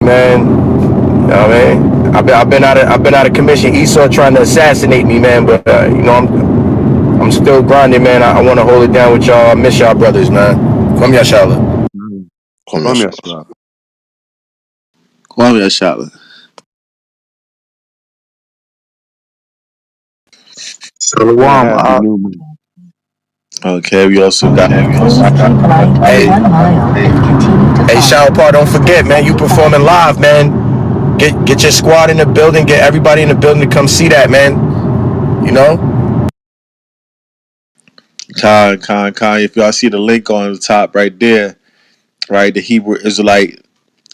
man. You know what I mean? I've been out of commission. Esau trying to assassinate me, man. But you know, I'm still grinding, man. I want to hold it down with y'all. I miss y'all, brothers, man. Come here, Charlotte. Come here, Charlotte. Kwame Charlotte. Shalom. Okay, we also got. Hey, Shalpar, don't forget, man. You performing live, man. Get your squad in the building. Get everybody in the building to come see that, man. You know. Khan. If y'all see the link on the top right there, right, the Hebrew Israelite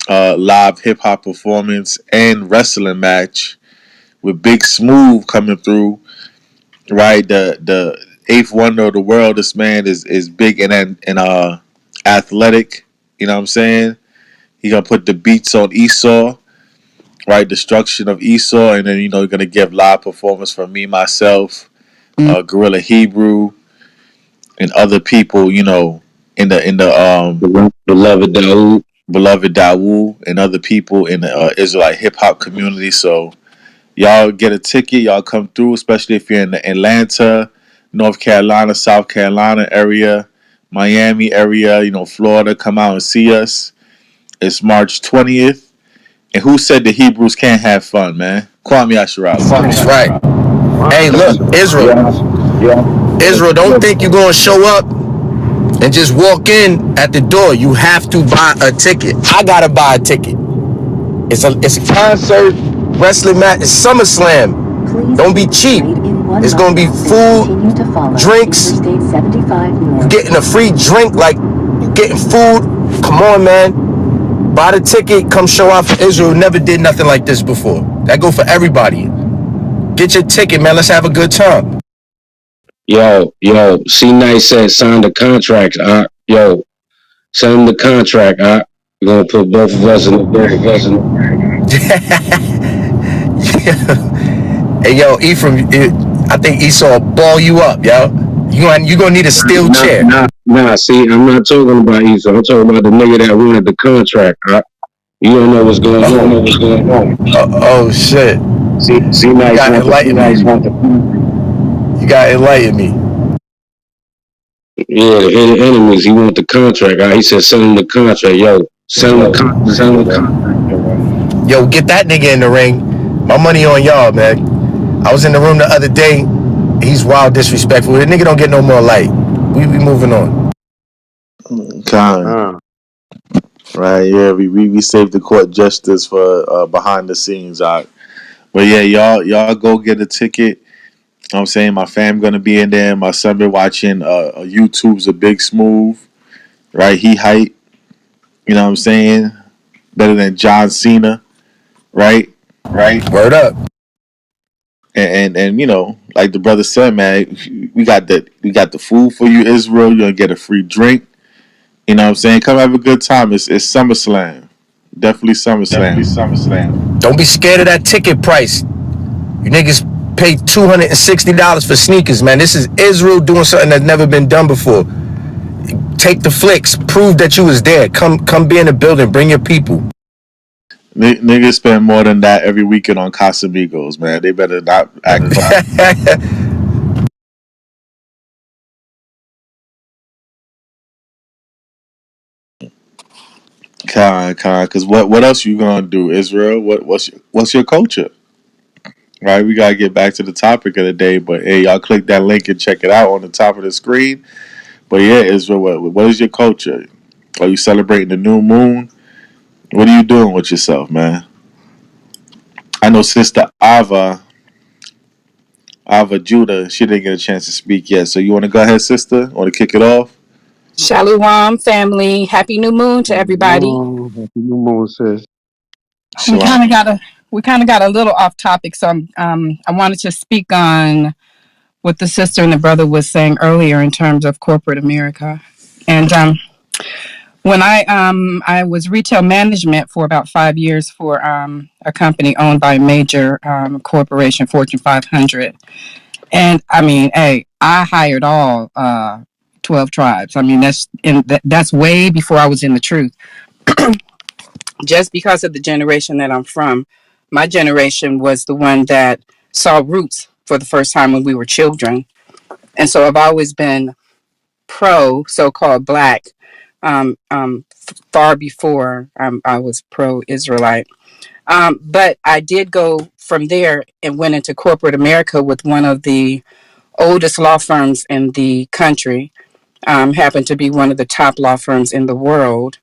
live hip hop performance and wrestling match with Big Smooth coming through. Right, the eighth wonder of the world. This man is big and athletic. You know what I'm saying? He gonna put the beats on Esau, right? Destruction of Esau, and then you're gonna give live performance from me, myself, Gorilla Hebrew, and other people. In the beloved Dawood, and other people in the Israelite hip hop community. So y'all get a ticket. Y'all come through, especially if you're in the Atlanta, North Carolina, South Carolina area, Miami area, Florida. Come out and see us. It's March 20th. And who said the Hebrews can't have fun, man? Kwame Asherah. That's right. Hey, look, Israel. Israel, don't think you're going to show up and just walk in at the door. You have to buy a ticket. I got to buy a ticket. It's a concert, wrestling match. It's SummerSlam. Don't be cheap. It's going to be food, drinks. You're getting a free drink, like you're getting food. Come on, man. Buy the ticket. Come show out for Israel. Never did nothing like this before. That go for everybody. Get your ticket, man. Let's have a good time. Yo, C-Nice said sign the contract. Yo, send him the contract. We're going to put both of us in Hey, yo, Ephraim, I think Esau will ball you up, yo. You gonna need a steel chair. Nah, see, I'm not talking about Esau. I'm talking about the nigga that wanted the contract. You don't know what's going on. Oh, shit. C-Nice you gotta enlighten me. Yeah, the enemies. He want the contract. He said send him the contract. Yo, send him the contract. Yo, get that nigga in the ring. My money on y'all, man. I was in the room the other day. He's wild disrespectful. The nigga don't get no more light. We moving on. Right, yeah, we saved the court justice for behind the scenes. But yeah, y'all go get a ticket. You know what I'm saying? My fam gonna be in there. My son been watching YouTube's a Big Smooth. Right, he hype. You know what I'm saying? Better than John Cena. Right. Word up. And like the brother said, man, we got the food for you, Israel. You're gonna get a free drink. You know what I'm saying? Come have a good time. It's SummerSlam. Definitely SummerSlam. Don't be scared of that ticket price. You niggas pay $260 for sneakers, man. This is Israel doing something that's never been done before. Take the flicks. Prove that you was there. Come be in the building. Bring your people. Niggas spend more than that every weekend on Casamigos, man. They better not act Because what else you gonna do, Israel? What's your culture? Right, we gotta get back to the topic of the day. But hey, y'all click that link and check it out on the top of the screen. But yeah, Israel, what is your culture? Are you celebrating the new moon? What are you doing with yourself, man? I know Sister Ava Judah, she didn't get a chance to speak yet. So you want to go ahead, Sister? Want to kick it off? Shalom, family. Happy new moon to everybody. Happy new moon, sis. We kind of got a little off topic, so I wanted to speak on what the sister and the brother was saying earlier in terms of corporate America. And when I was retail management for about 5 years for a company owned by a major corporation, Fortune 500. And I mean, hey, I hired all 12 tribes. I mean, that's way before I was in the truth. just because of the generation that I'm from. My generation was the one that saw roots for the first time when we were children. And so I've always been pro so-called black, far before I was pro-Israelite. But I did go from there and went into corporate America with one of the oldest law firms in the country. Happened to be one of the top law firms in the world.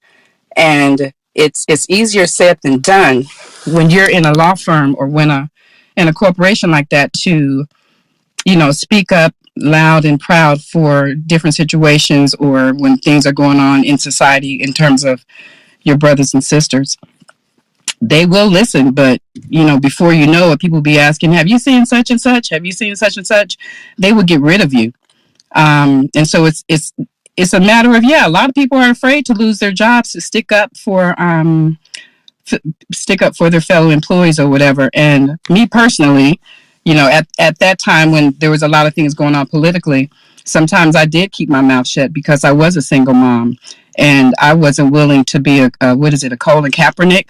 And it's easier said than done when you're in a law firm or when in a corporation like that to, speak up loud and proud for different situations or when things are going on in society in terms of your brothers and sisters. They will listen, but before you know it, people be asking, have you seen such and such? Have you seen such and such? They will get rid of you. And so it's a matter of, a lot of people are afraid to lose their jobs to stick up for their fellow employees or whatever. And me personally, at that time when there was a lot of things going on politically, sometimes I did keep my mouth shut because I was a single mom and I wasn't willing to be a Colin Kaepernick.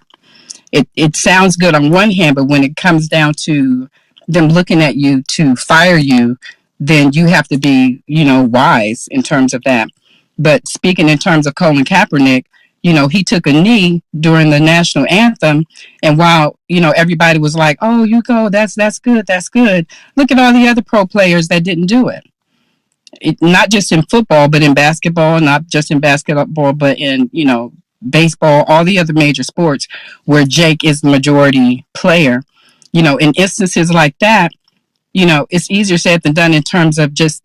It sounds good on one hand, but when it comes down to them looking at you to fire you, then you have to be, wise in terms of that. But speaking in terms of Colin Kaepernick, he took a knee during the national anthem. And while, everybody was like, oh, you go, that's good, that's good. Look at all the other pro players that didn't do it. Not just in football, but in basketball, not just in basketball, but in, baseball, all the other major sports where Jake is the majority player. In instances like that, it's easier said than done in terms of just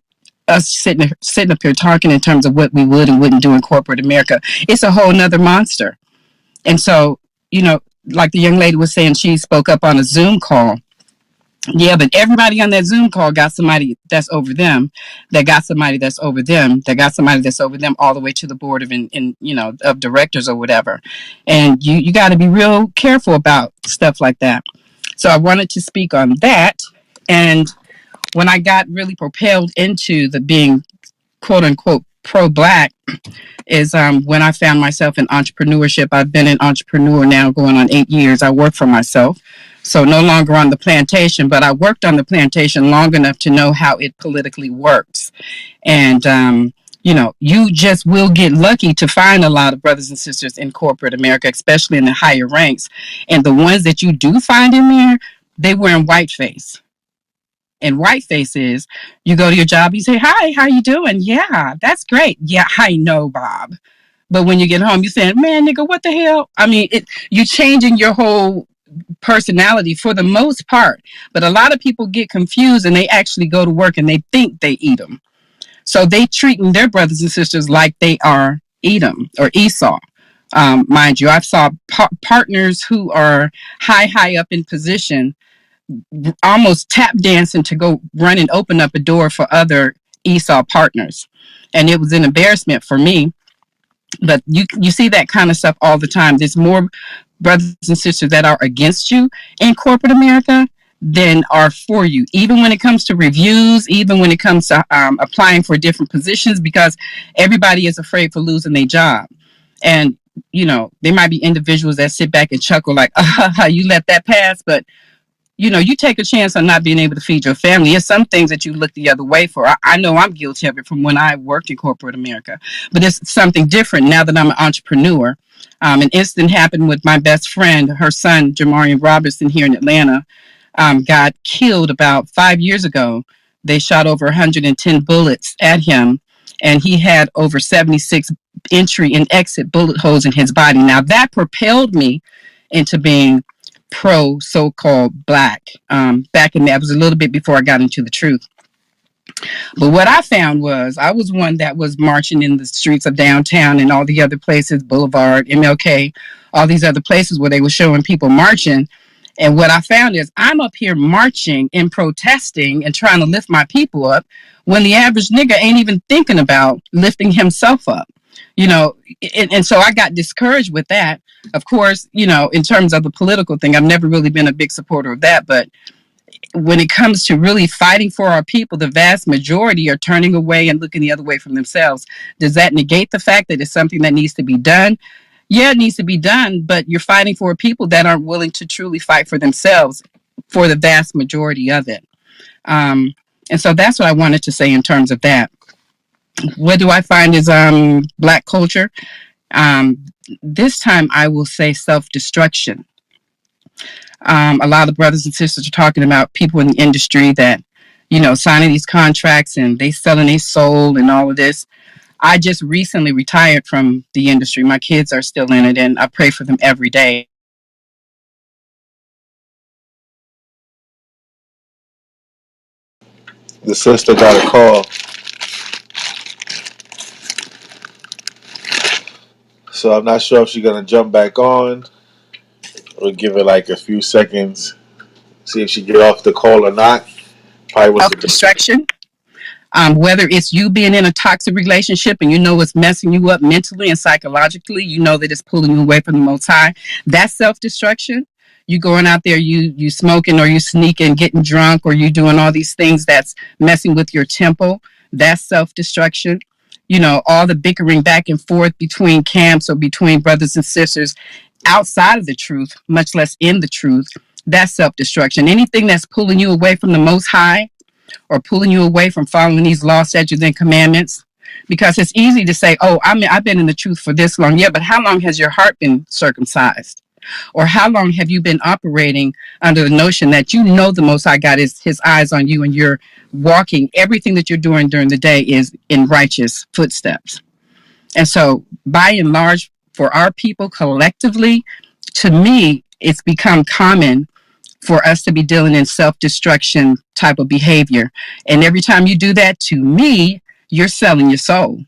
us sitting up here talking in terms of what we would and wouldn't do in corporate America. It's a whole nother monster. And so, like the young lady was saying, she spoke up on a Zoom call. Yeah, but everybody on that Zoom call got somebody that's over them, that got somebody that's over them, that got somebody that's over them, all the way to the board of directors or whatever. And you got to be real careful about stuff like that. So I wanted to speak on that. And when I got really propelled into the being quote unquote pro-black is when I found myself in entrepreneurship. I've been an entrepreneur now going on 8 years. I work for myself. So no longer on the plantation, but I worked on the plantation long enough to know how it politically works. And, you just will get lucky to find a lot of brothers and sisters in corporate America, especially in the higher ranks. And the ones that you do find in there, they wearing whiteface. And whiteface is, you go to your job, you say, hi, how you doing? Yeah, that's great. Yeah, I know, Bob. But when you get home, you saying, man, nigga, what the hell? I mean, you changing your whole personality for the most part. But a lot of people get confused and they actually go to work and they think they Edom. So they treating their brothers and sisters like they are Edom or Esau. Mind you, I've saw partners who are high up in position almost tap dancing to go run and open up a door for other Esau partners. And it was an embarrassment for me. But you see that kind of stuff all the time. There's more brothers and sisters that are against you in corporate America than are for you, even when it comes to reviews, even when it comes to applying for different positions, because everybody is afraid for losing their job. And, there might be individuals that sit back and chuckle like, you let that pass. But you take a chance on not being able to feed your family. It's some things that you look the other way for. I know I'm guilty of it from when I worked in corporate America, but it's something different now that I'm an entrepreneur. An incident happened with my best friend, her son, Jamarian Robertson, here in Atlanta, got killed about 5 years ago. They shot over 110 bullets at him, and he had over 76 entry and exit bullet holes in his body. Now that propelled me into being pro so-called black. Back in that was a little bit before I got into the truth. But what I found was I was one that was marching in the streets of downtown and all the other places, Boulevard, MLK, all these other places where they were showing people marching. And what I found is I'm up here marching and protesting and trying to lift my people up when the average nigga ain't even thinking about lifting himself up. And so I got discouraged with that. Of course, in terms of the political thing, I've never really been a big supporter of that. But when it comes to really fighting for our people, the vast majority are turning away and looking the other way from themselves. Does that negate the fact that it's something that needs to be done? Yeah, it needs to be done, but you're fighting for people that aren't willing to truly fight for themselves for the vast majority of it. Um, and so that's what I wanted to say in terms of that. What do I find is black culture? Um, this time I will say self-destruction. A lot of brothers and sisters are talking about people in the industry that, signing these contracts and they selling their soul and all of this. I just recently retired from the industry. My kids are still in it, and I pray for them every day. The sister got a call, so I'm not sure if she's gonna jump back on. We'll give it like a few seconds, see if she get off the call or not. Probably was a Self-destruction. Whether it's you being in a toxic relationship and you know it's messing you up mentally and psychologically, you know that it's pulling you away from the Most High. That's self-destruction. You going out there, you smoking or you sneaking, getting drunk, or you doing all these things that's messing with your temple. That's self-destruction. All the bickering back and forth between camps or between brothers and sisters outside of the truth, much less in the truth. That's self-destruction. Anything that's pulling you away from the Most High or pulling you away from following these laws, statutes, and commandments. Because it's easy to say, oh, I've been in the truth for this long. Yeah, but how long has your heart been circumcised? Or how long have you been operating under the notion that you know the Most High God is his eyes on you and you're walking, everything that you're doing during the day is in righteous footsteps? And so, by and large, for our people collectively, to me, it's become common for us to be dealing in self-destruction type of behavior. And every time you do that, to me, you're selling your soul.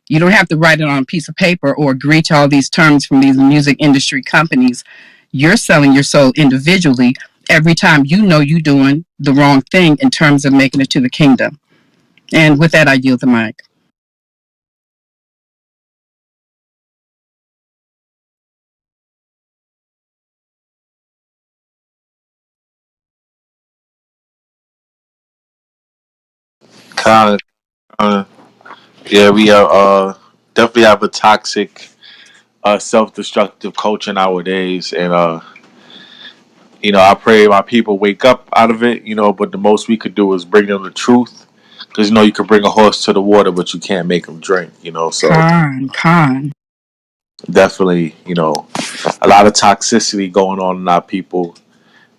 You don't have to write it on a piece of paper or agree to all these terms from these music industry companies. You're selling your soul individually every time you know you're doing the wrong thing in terms of making it to the kingdom. And with that, I yield the mic. kind of, yeah, we are definitely have a toxic, self-destructive culture nowadays, and I pray my people wake up out of it. But the most we could do is bring them the truth, because you can bring a horse to the water, but you can't make them drink. So Con. definitely, a lot of toxicity going on in our people.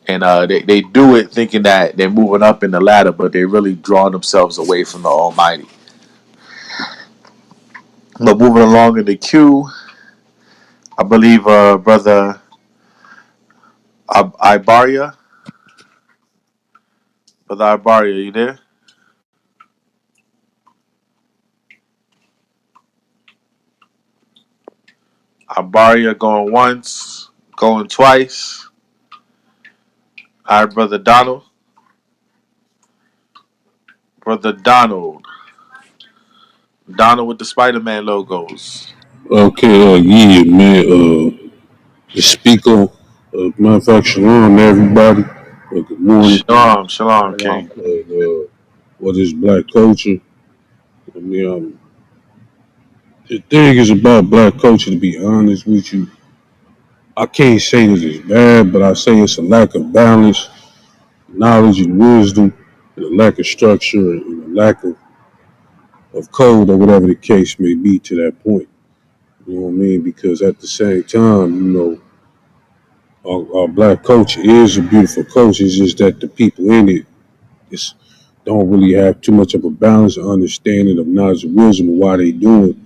And they do it thinking that they're moving up in the ladder, but they're really drawing themselves away from the Almighty. But moving along in the queue, I believe brother Ibaria, brother Ibaria, you there? Ibaria going once, going twice. All right, brother Donald, brother Donald with the Spider-Man logos. Okay, yeah, man. The speaker, matter of fact, shalom to everybody. Good morning. Shalom, shalom, King. Shalom. What is black culture? I mean, the thing is about black culture, to be honest with you, I can't say that it's bad, but I say it's a lack of balance, knowledge, and wisdom, and a lack of structure, and a lack of code, or whatever the case may be to that point. You know what I mean? Because at the same time, our black culture is a beautiful culture. It's just that the people in it just don't really have too much of a balance or understanding of knowledge and wisdom of why they do it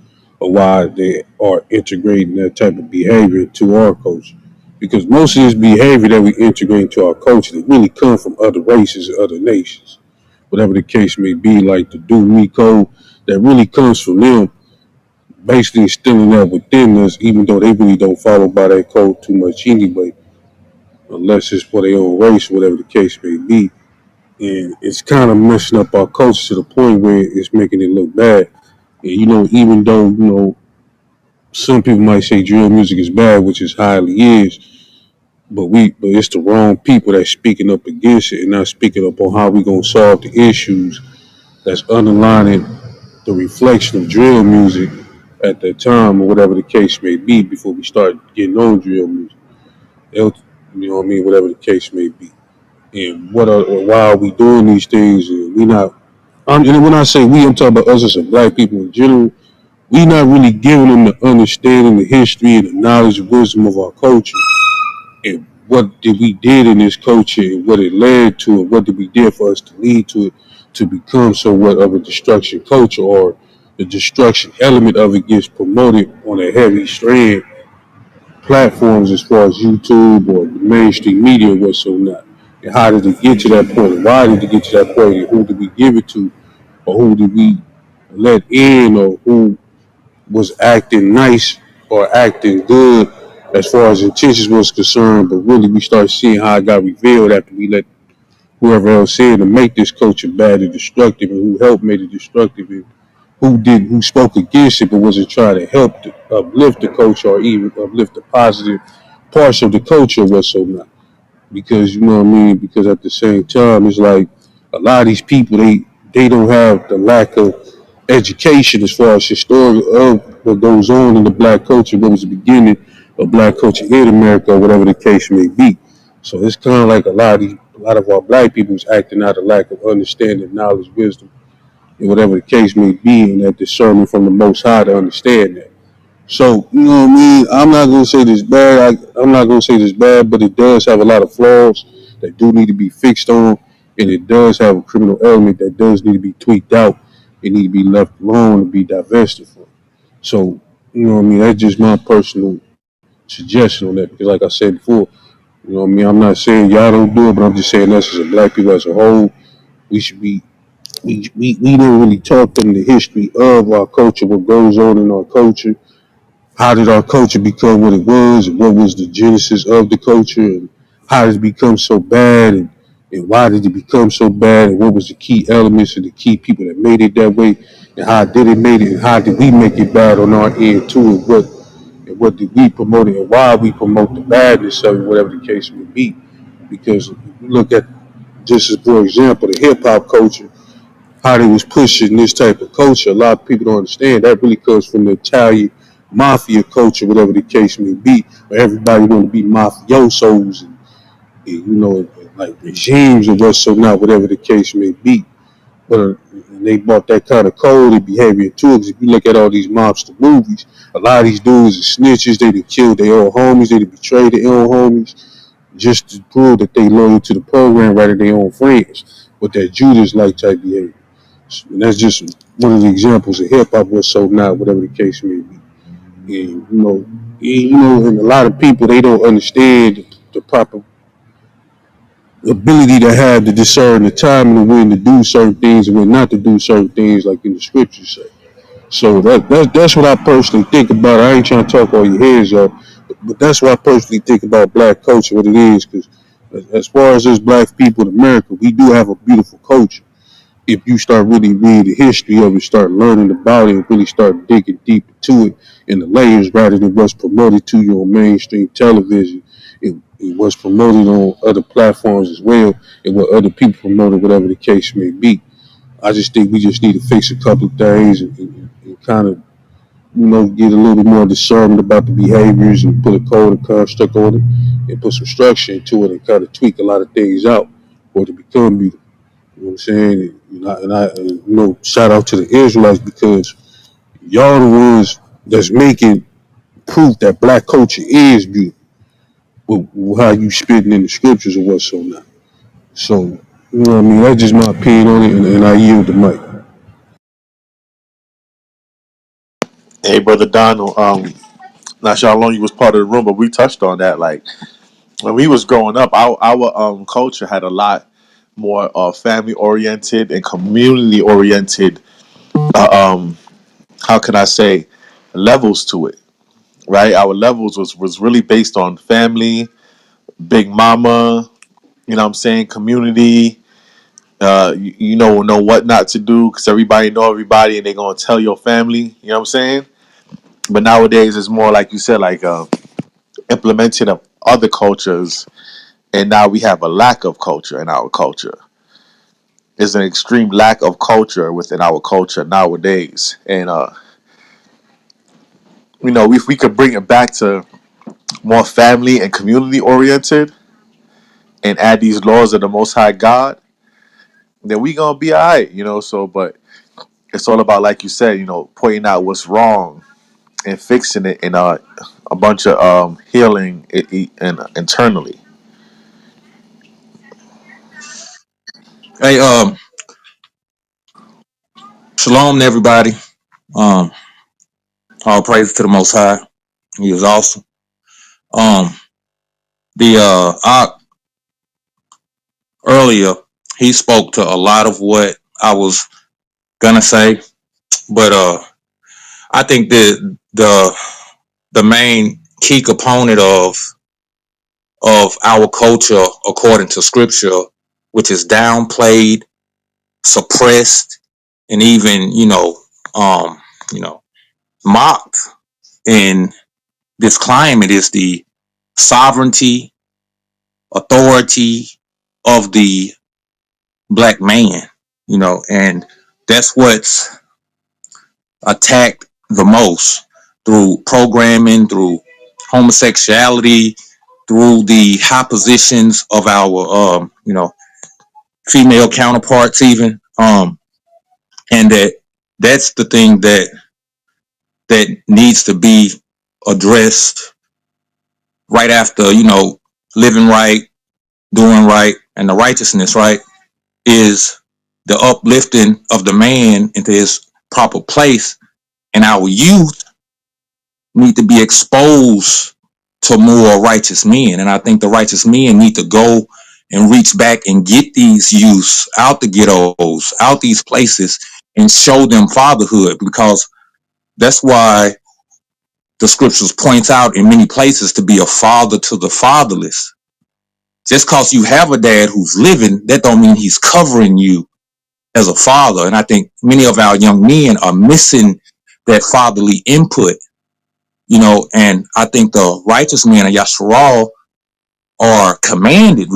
or why they are integrating that type of behavior into our culture. Because most of this behavior that we integrate into our culture, it really comes from other races and other nations. Whatever the case may be, like the do me code, that really comes from them basically instilling that within us, even though they really don't follow by that code too much anyway, unless it's for their own race, whatever the case may be. And it's kind of messing up our culture to the point where it's making it look bad. And, even though, some people might say drill music is bad, which it highly is, but it's the wrong people that's speaking up against it and not speaking up on how we gonna solve the issues that's underlining the reflection of drill music at that time, or whatever the case may be, before we start getting on drill music. They'll, you know what I mean, whatever the case may be. And what are, or why are we doing these things? And we not. And when I say we, I'm talking about us as black people in general. We not really giving them the understanding, the history, and the knowledge and wisdom of our culture, and what did we did in this culture, and what it led to, and what did we did for us to lead to it, to become somewhat of a destruction culture, or the destruction element of it gets promoted on a heavy strand platforms as far as YouTube or the mainstream media or whatsoever. And how did it get to that point? And why did it get to that point? And who did we give it to? Or who did we let in? Or who was acting nice or acting good as far as intentions was concerned? But really, we started seeing how it got revealed after we let whoever else in to make this culture bad and destructive, and who helped make it destructive, and who spoke against it but wasn't trying to help to uplift the culture or even uplift the positive parts of the culture whatsoever. Because you know what I mean. Because at the same time, it's like a lot of these people they don't have the lack of education as far as historical of what goes on in the black culture, what was the beginning of black culture in America, or whatever the case may be. So it's kind of like a lot of our black people is acting out of lack of understanding, knowledge, wisdom, and whatever the case may be, and that discernment from the Most High to understand that. So, you know what I mean? I'm not going to say this bad. I'm not going to say this bad, but it does have a lot of flaws that do need to be fixed on. And it does have a criminal element that does need to be tweaked out. It need to be left alone and be divested from. So, you know what I mean? That's just my personal suggestion on that. Because like I said before, you know what I mean? I'm not saying y'all don't do it, but I'm just saying us as a black people as a whole, we should be, we don't really talk them the history of our culture, what goes on in our culture. How did our culture become what it was, and what was the genesis of the culture, and how did it become so bad, and why did it become so bad, and what was the key elements and the key people that made it that way, and how did it make it, and how did we make it bad on our end too, and what did we promote it, and why we promote the badness of it, whatever the case may be. Because if you look at, just as for example, the hip hop culture, how they was pushing this type of culture. A lot of people don't understand that really comes from the Italian mafia culture, whatever the case may be. Where everybody want to be mafiosos and you know, like regimes or whatsoever, whatever the case may be. But and they brought that kind of code and behavior to it. Because if you look at all these mobster movies, a lot of these dudes are snitches. They done killed their own homies. They done betrayed their own homies just to prove that they loyal to the program rather than their own friends. With that Judas-like type behavior. And that's just one of the examples of hip hop was so now, whatever the case may be. And and a lot of people they don't understand the proper ability to have to discern the time and when to do certain things and when not to do certain things, like in the scriptures say. So that's what I personally think about. I ain't trying to talk all your heads off, but that's what I personally think about black culture, what it is. Because as far as us black people in America, we do have a beautiful culture if you start really reading the history of it, start learning about it, and really start digging deep into it in the layers rather than what's promoted to you on mainstream television and what's promoted on other platforms as well, and what other people promote, whatever the case may be. I just think we just need to fix a couple of things and kind of, get a little bit more discernment about the behaviors and put a code and construct on it and put some structure into it and kind of tweak a lot of things out for it to become beautiful. You know what I'm saying? Shout out to the Israelites because y'all the ones that's making proof that black culture is beautiful with how you spitting in the scriptures or what's so not. So, you know what I mean? That's just my opinion on it, and I yield the mic. Hey, brother Donald. Not sure how long you was part of the room, but we touched on that. Like when we was growing up, our culture had a lot more family oriented and community oriented. How can I say levels to it? Right, our levels was really based on family, big mama. You know what I'm saying? Community. Know what not to do because everybody know everybody and they gonna tell your family. You know what I'm saying? But nowadays it's more like you said, like implementing of other cultures, and now we have a lack of culture in our culture. There's an extreme lack of culture within our culture nowadays, and if we could bring it back to more family and community oriented and add these laws of the Most High God, then we gonna be alright, So, but it's all about, like you said, pointing out what's wrong and fixing it, and a bunch of healing it and internally. Hey, shalom to everybody. Um, all praise to the Most High. He is awesome. The earlier he spoke to a lot of what I was gonna say, but I think that the main key component of our culture, according to Scripture, which is downplayed, suppressed, and even um, you know, mocked in this climate, is the sovereignty, authority of the black man, and that's what's attacked the most through programming, through homosexuality, through the high positions of our, female counterparts, even, and that's the thing that needs to be addressed right after, living right, doing right, and the righteousness, right, is the uplifting of the man into his proper place. And our youth need to be exposed to more righteous men. And I think the righteous men need to go and reach back and get these youths out the ghettos, out these places, and show them fatherhood, because that's why the scriptures points out in many places to be a father to the fatherless. Just because you have a dad who's living, that don't mean he's covering you as a father. And I think many of our young men are missing that fatherly input, and I think the righteous men of Yasharal are commanded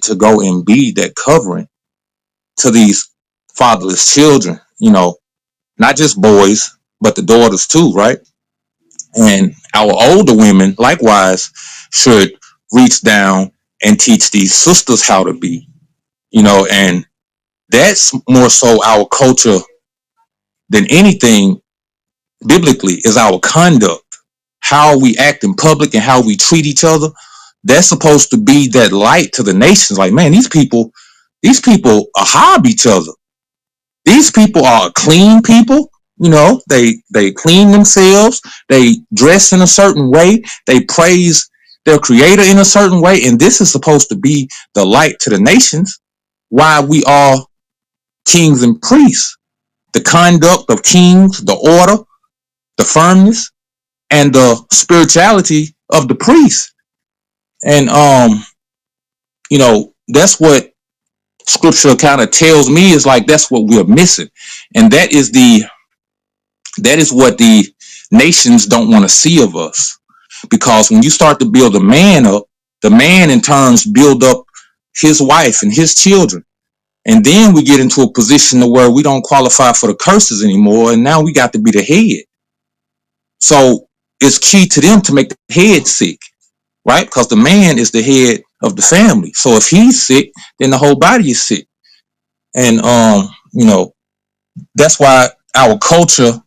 to go and be that covering to these fatherless children, not just boys, but the daughters too, right? And our older women likewise should reach down and teach these sisters how to be, and that's more so our culture than anything biblically, is our conduct, how we act in public and how we treat each other. That's supposed to be that light to the nations. Like, man, these people hide each other. These people are clean people. They clean themselves. They dress in a certain way. They praise their creator in a certain way. And this is supposed to be the light to the nations. Why we are kings and priests. The conduct of kings, the order, the firmness, and the spirituality of the priest. And that's what scripture kind of tells me, is like that's what we're missing. And that is what the nations don't want to see of us. Because when you start to build a man up, the man in turns build up his wife and his children. And then we get into a position to where we don't qualify for the curses anymore, and now we got to be the head. So it's key to them to make the head sick, right? Because the man is the head of the family. So if he's sick, then the whole body is sick. And that's why our culture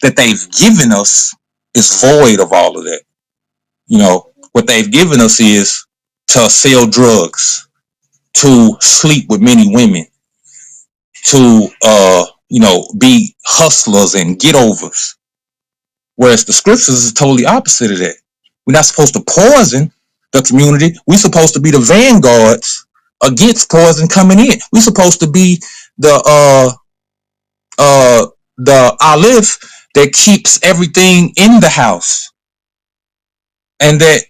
that they've given us is void of all of that. What they've given us is to sell drugs, to sleep with many women, to be hustlers and get overs. Whereas the scriptures is totally opposite of that. We're not supposed to poison the community. We're supposed to be the vanguards against poison coming in. We're supposed to be the olive that keeps everything in the house, and that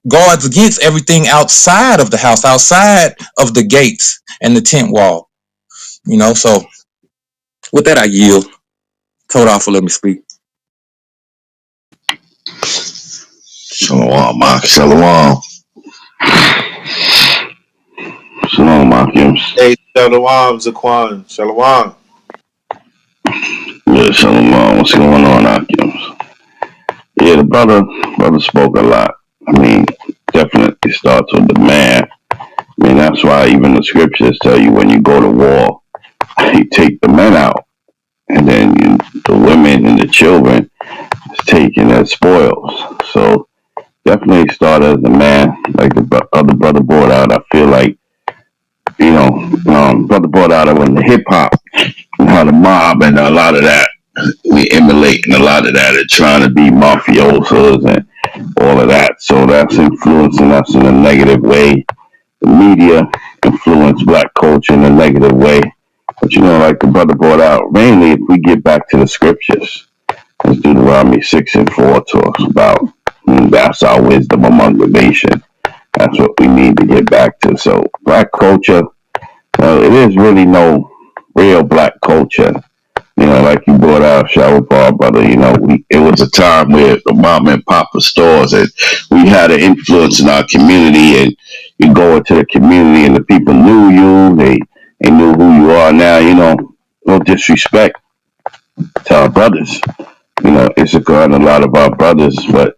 guards against everything outside of the house, outside of the gates and the tent wall. So with that, I yield. Told for let me speak. Shalom, Mark. Shalom. Shalom, Mark. Hey, Shalom, Zaquan. Shalom. Yeah, Shalom. What's going on, Akims? Yeah, the brother spoke a lot. I mean, definitely starts with the man. I mean, that's why even the scriptures tell you when you go to war, you take the men out, and then the women and the children is taken as spoils. So definitely start as the man, like the other brother brought out. I feel like brother brought out it when the hip hop and how the mob and a lot of that we emulate and a lot of that are trying to be mafiosos and all of that. So that's influencing us in a negative way. The media influence black culture in a negative way. But like the brother brought out, mainly if we get back to the scriptures, as Deuteronomy 6:4 talks about, that's our wisdom among the nation. That's what we need to get back to. So black culture, it is really no real black culture. Like you brought out Shower Bar, brother, it was a time where the mom and papa stores and we had an influence in our community and you go into the community and the people knew you, they knew who you are. Now, no disrespect to our brothers. Issachar and a lot of our brothers, but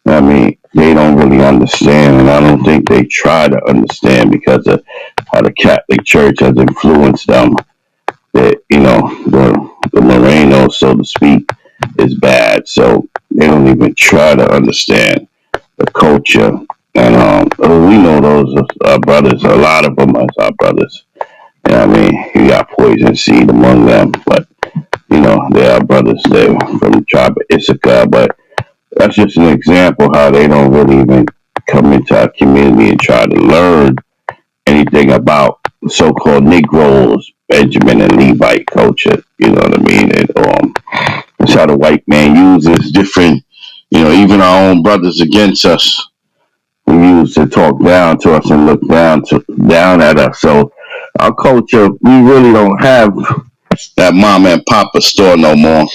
I mean, they don't really understand, and I don't think they try to understand because of how the Catholic Church has influenced them. That the Morenos, so to speak, is bad. So they don't even try to understand the culture. And we know those are our brothers. A lot of them are our brothers. I mean, you got poison seed among them, but they are brothers. They're from the tribe of Issachar, but that's just an example how they don't really even come into our community and try to learn anything about so-called Negroes, Benjamin and Levite culture. You know what I mean? It's how the white man uses different, even our own brothers against us. We use to talk down to us and look down at us. So our culture, we really don't have that mama and papa store no more.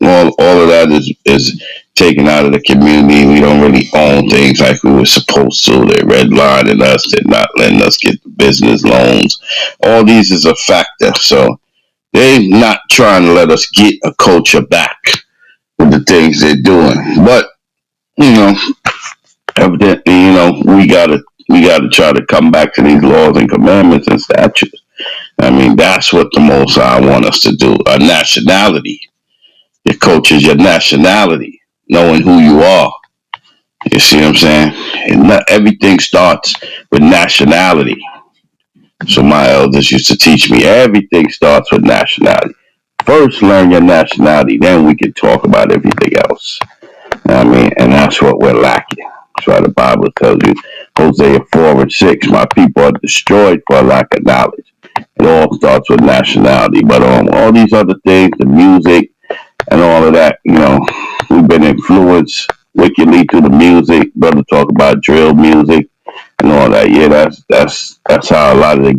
All of that is taken out of the community. We don't really own things like we were supposed to. They're redlining us. They're not letting us get the business loans. All these is a factor. So they're not trying to let us get a culture back with the things they're doing. But, evidently, we gotta try to come back to these laws and commandments and statutes. I mean, that's what the Most High want us to do. Our nationality. Your culture is your nationality, knowing who you are. You see what I'm saying? And not everything starts with nationality. So my elders used to teach me everything starts with nationality. First, learn your nationality, then we can talk about everything else. I mean, and that's what we're lacking. That's why the Bible tells you, Hosea 4:6, my people are destroyed for a lack of knowledge. It all starts with nationality. But all these other things, the music, and all of that, we've been influenced wickedly through the music. Brother talk about drill music and all that. Yeah, that's how a lot of the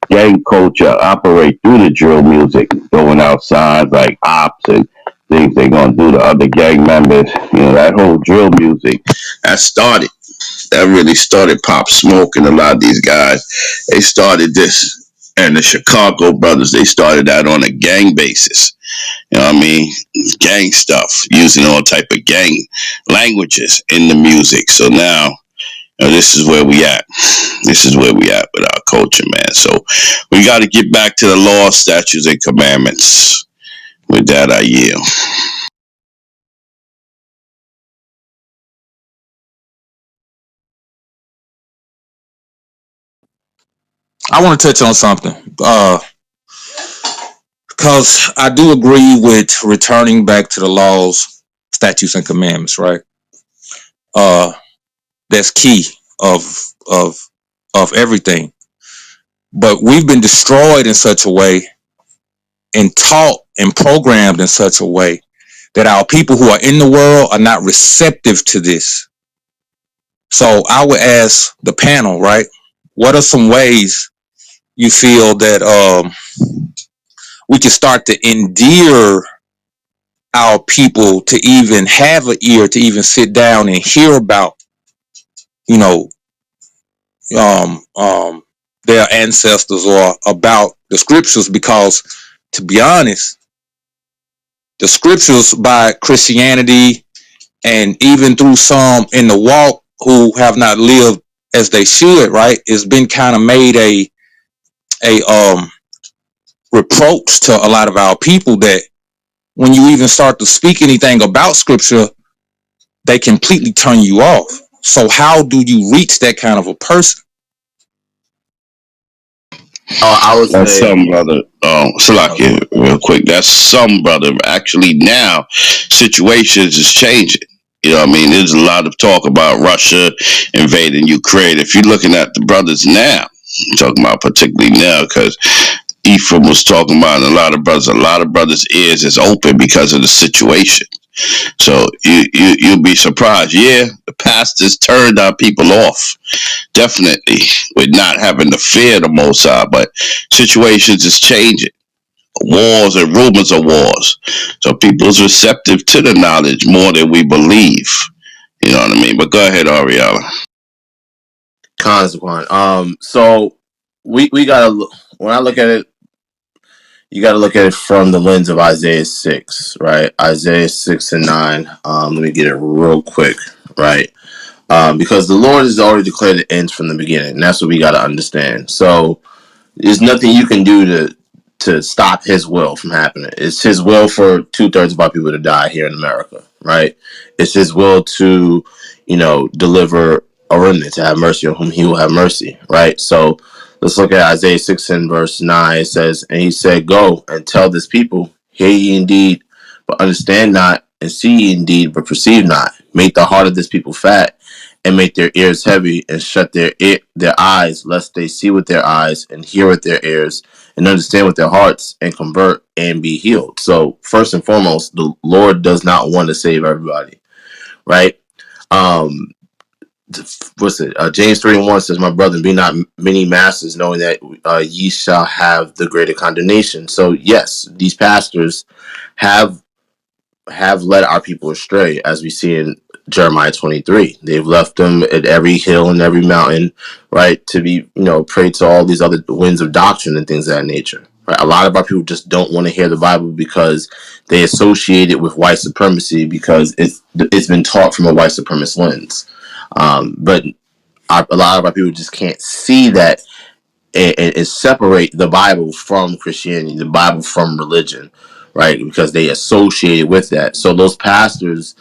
gang culture operate through the drill music, throwing out signs like ops and things they're gonna do to other gang members. That whole drill music that really started Pop Smoke and a lot of these guys. They started this, and the Chicago brothers, they started that on a gang basis. You know what I mean? Gang stuff, using all type of gang languages in the music. So now, this is where we at. This is where we at with our culture, man. So we got to get back to the law, statutes, and commandments. With that, I yield. I want to touch on something. Because I do agree with returning back to the laws, statutes, and commandments, right? That's key of of everything. But we've been destroyed in such a way and taught and programmed in such a way that our people who are in the world are not receptive to this. So I would ask the panel, right? What are some ways you feel that we can start to endear our people to even have an ear to even sit down and hear about, you know, their ancestors or about the scriptures? Because to be honest, the scriptures by Christianity, and even through some in the walk who have not lived as they should, right? It's been kind of made a reproach to a lot of our people that when you even start to speak anything about scripture, they completely turn you off. So how do you reach that kind of a person? I would That's say, some brother. Salakia, real quick. That's some brother. Actually, now situations is changing. You know what I mean? There's a lot of talk about Russia invading Ukraine. If you're looking at the brothers now, I'm talking about particularly now, because Ephraim was talking about a lot of brothers' ears is open because of the situation. So you'll be surprised. Yeah, the pastors turned our people off, definitely, with not having to fear the Most High. But situations is changing. Wars and rumors of wars. So people's receptive to the knowledge more than we believe. You know what I mean? But go ahead, Ariella. consequent. So we gotta look, when I look at it, you gotta look at it from the lens of Isaiah 6, right? Isaiah 6 and 9. Let me get it real quick, right? Because the Lord has already declared the ends from the beginning. And that's what we gotta understand. So there's nothing you can do to stop his will from happening. It's his will for 2/3 of our people to die here in America, right? It's his will to, deliver a remnant, to have mercy on whom he will have mercy, right? So let's look at Isaiah 6 and verse 9. It says, "And he said, Go and tell this people, hear ye indeed, but understand not, and see ye indeed, but perceive not. Make the heart of this people fat, and make their ears heavy, and shut their eyes, lest they see with their eyes, and hear with their ears, and understand with their hearts, and convert, and be healed." So first and foremost, the Lord does not want to save everybody, right? Um, what's it? James 3:1 says, "My brother, be not many masters, knowing that ye shall have the greater condemnation." So yes, these pastors have led our people astray, as we see in Jeremiah 23. They've left them at every hill and every mountain, right, to be, prey to all these other winds of doctrine and things of that nature. Right? A lot of our people just don't want to hear the Bible because they associate it with white supremacy because it's been taught from a white supremacist lens. But a lot of our people just can't see that and separate the Bible from Christianity, the Bible from religion, right? Because they associate it with that. So those pastors,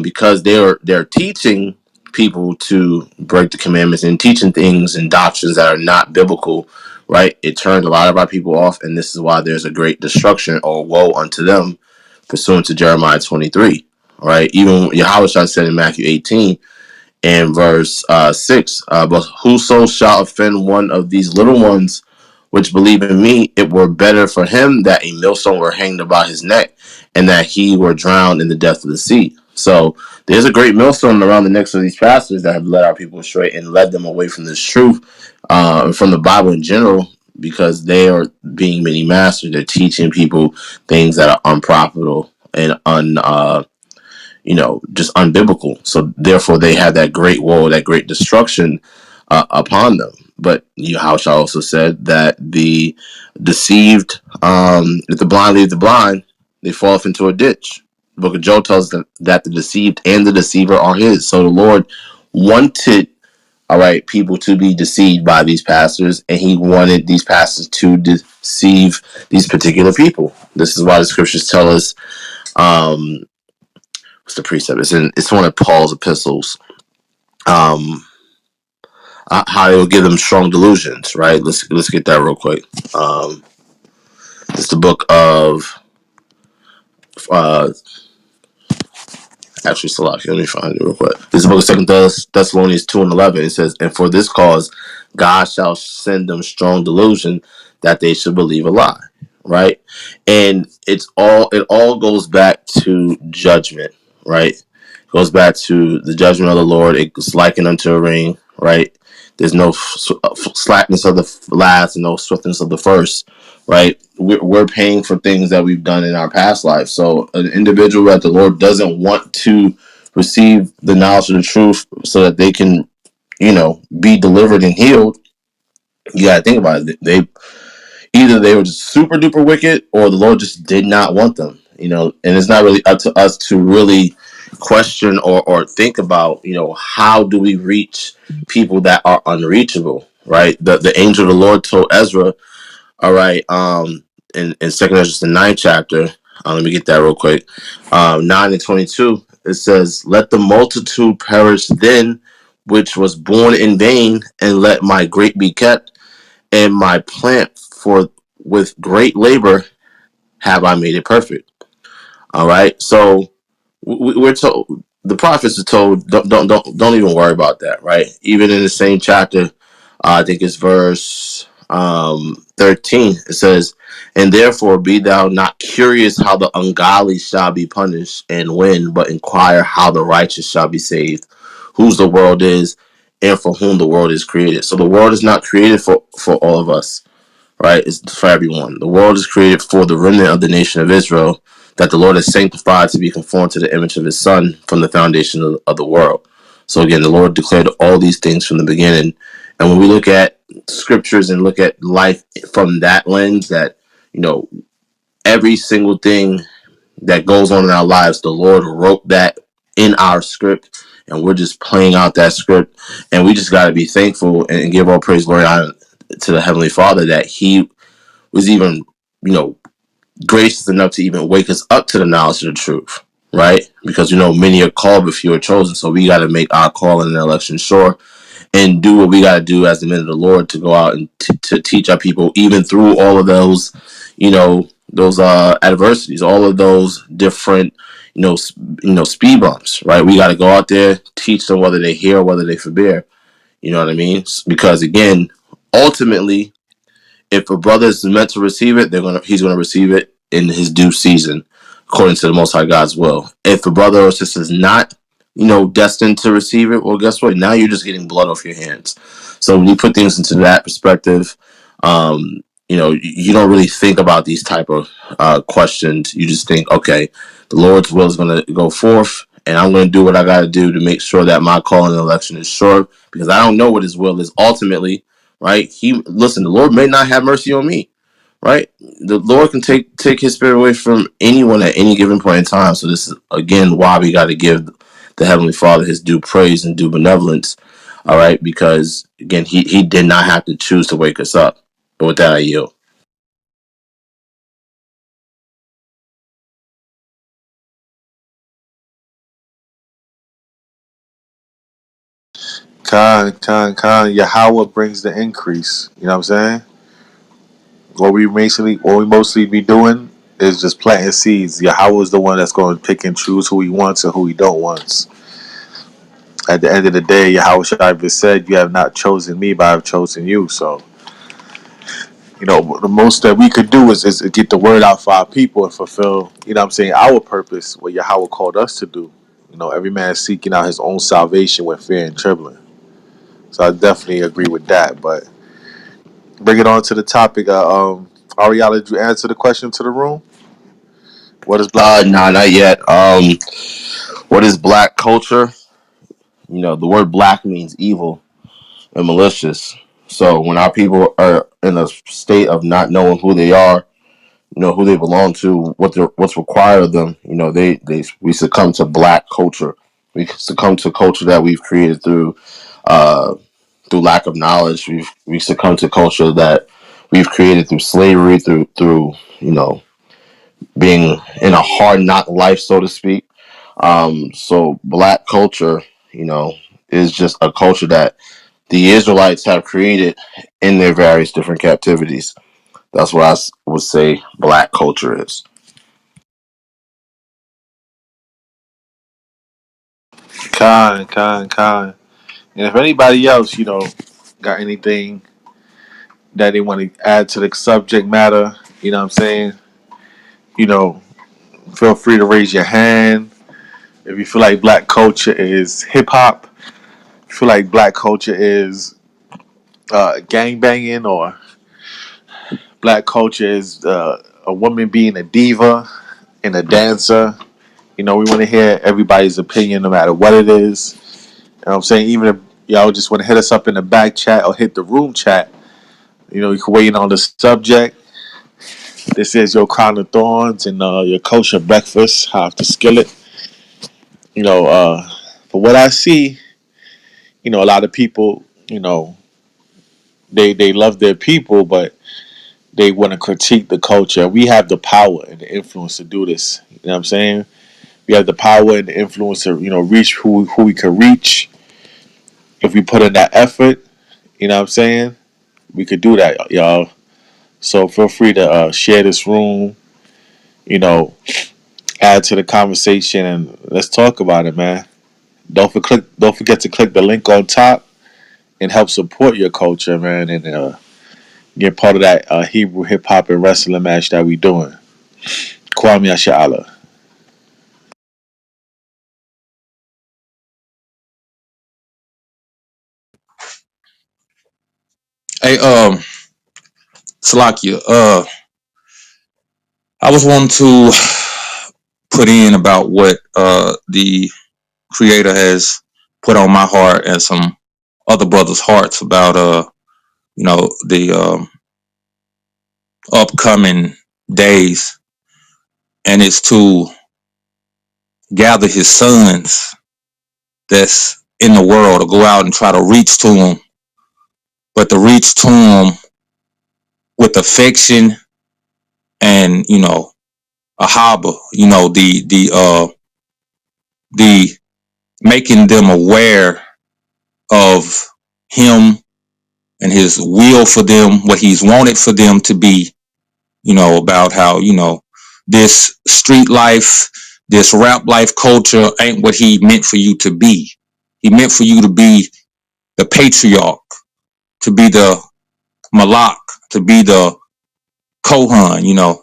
because they're teaching people to break the commandments and teaching things and doctrines that are not biblical, right? It turned a lot of our people off, and this is why there's a great destruction or woe unto them, pursuant to Jeremiah 23, right? Even Yahweh said in Matthew 18, and verse 6, "But whoso shall offend one of these little ones which believe in me, it were better for him that a millstone were hanged about his neck, and that he were drowned in the depth of the sea." So there's a great millstone around the necks of these pastors that have led our people astray and led them away from this truth, from the Bible in general, because they are being many masters. They're teaching people things that are unprofitable and just unbiblical. So therefore, they had that great woe, that great destruction upon them. But Yahushua also said that the deceived, if the blind lead the blind, they fall off into a ditch. The book of Job tells them that the deceived and the deceiver are his. So the Lord wanted, all right, people to be deceived by these pastors, and he wanted these pastors to deceive these particular people. This is why the scriptures tell us, what's the precept? It's one of Paul's epistles. How it will give them strong delusions, right? Let's get that real quick. It's the book of uh, actually Salaki. Let me find it real quick. This is the book of Second Thessalonians 2:11. It says, "And for this cause, God shall send them strong delusion, that they should believe a lie." Right, and it all goes back to judgment. Right, it goes back to the judgment of the Lord. It's likened unto a ring. Right, there's no slackness of the last and no swiftness of the first. Right, we're paying for things that we've done in our past life. So an individual that the Lord doesn't want to receive the knowledge of the truth so that they can, be delivered and healed, you got to think about it. Either they were just super duper wicked, or the Lord just did not want them. And it's not really up to us to really question or think about, how do we reach people that are unreachable, right? The angel of the Lord told Ezra, all right, in Second Ezra, the ninth chapter, let me get that real quick, 9:22, it says, "Let the multitude perish then, which was born in vain, and let my grape be kept, and my plant for with great labor have I made it perfect." All right, so we're told, the prophets are told, don't even worry about that, right? Even in the same chapter, I think it's verse 13. It says, "And therefore be thou not curious how the ungodly shall be punished and when, but inquire how the righteous shall be saved, whose the world is, and for whom the world is created." So the world is not created for all of us, right? It's for everyone. The world is created for the remnant of the nation of Israel, that the Lord has sanctified to be conformed to the image of his Son from the foundation of the world. So again, the Lord declared all these things from the beginning. And when we look at scriptures and look at life from that lens, that, every single thing that goes on in our lives, the Lord wrote that in our script, and we're just playing out that script. And we just got to be thankful and give all praise, glory, honor to the Heavenly Father, that he was even, gracious enough to even wake us up to the knowledge of the truth, right? Because, many are called, but few are chosen. So we got to make our call in the election sure, and do what we got to do as the men of the Lord to go out and to teach our people, even through all of those, those adversities, all of those different, speed bumps, right? We got to go out there, teach them, whether they hear or whether they forbear. You know what I mean? Because again, ultimately, if a brother is meant to receive it, he's gonna receive it in his due season, according to the Most High God's will. If a brother or sister is not, destined to receive it, well, guess what? Now you're just getting blood off your hands. So when you put things into that perspective, you don't really think about these type of questions. You just think, okay, the Lord's will is going to go forth, and I'm going to do what I got to do to make sure that my call in the election is sure, because I don't know what his will is ultimately, right? The Lord may not have mercy on me, right? The Lord can take his spirit away from anyone at any given point in time. So this is, again, why we got to give the Heavenly Father his due praise and due benevolence, all right? Because, again, he did not have to choose to wake us up. But with that, I yield. Khan, Yahweh brings the increase. You know what I'm saying? What we mostly be doing is just planting seeds. Yahweh is the one that's going to pick and choose who he wants and who he don't want. At the end of the day, Yahweh Shai said, "You have not chosen me, but I have chosen you." So, the most that we could do is get the word out for our people and fulfill, our purpose, what Yahweh called us to do. Every man seeking out his own salvation with fear and trembling. So I definitely agree with that. But bring it on to the topic. Ariella, did you answer the question to the room? What is black culture? Nah, not yet. What is black culture? The word black means evil and malicious. So when our people are in a state of not knowing who they are, who they belong to, what's required of them, we succumb to black culture. We succumb to culture that we've created uh, through lack of knowledge. We succumb to culture that we've created through slavery, through being in a hard knock life, so to speak. So black culture, is just a culture that the Israelites have created in their various different captivities. That's what I would say black culture is. Con. And if anybody else, got anything that they want to add to the subject matter, you know what I'm saying? You know, feel free to raise your hand. If you feel like black culture is hip hop, feel like black culture is gang banging, or black culture is a woman being a diva and a dancer. We want to hear everybody's opinion no matter what it is. You know what I'm saying? Even if y'all just want to hit us up in the back chat or hit the room chat, you can weigh in on the subject. This is your crown of thorns and your kosher breakfast, half the skillet. You know, for what I see, you know, a lot of people, you know, they love their people, but they want to critique the culture. We have the power and the influence to do this. You know what I'm saying? We have the power and the influence to, you know, reach who we could reach. If we put in that effort, you know what I'm saying? We could do that, y'all. So feel free to share this room, you know, add to the conversation, and let's talk about it, man. Don't forget to click the link on top and help support your culture, man, and get part of that Hebrew hip hop and wrestling match that we doing. Kwame Ashala. Hey, Salakia, I was wanting to put in about what the creator has put on my heart and some other brothers' hearts about you know, the upcoming days, and it's to gather his sons that's in the world to go out and try to reach to them, but to reach to them with affection and, you know, a harbor, you know, the making them aware of him and his will for them, what he's wanted for them to be, you know, about how, you know, this street life, this rap life culture ain't what he meant for you to be. He meant for you to be the patriarch, to be the malak, to be the kohan, you know,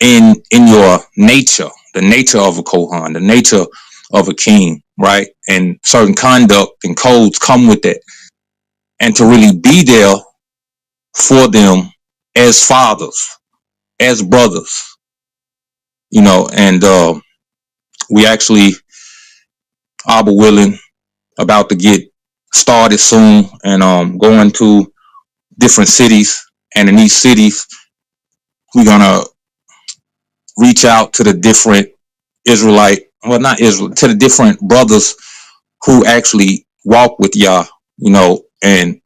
in your nature, the nature of a kohan, the nature of a king, right? And certain conduct and codes come with it. And to really be there for them as fathers, as brothers, you know, and we actually are willing about to get started soon and going to different cities. And in these cities, we're gonna reach out to the different Israelite, well, not Israel, to the different brothers who actually walk with Yah, you know, and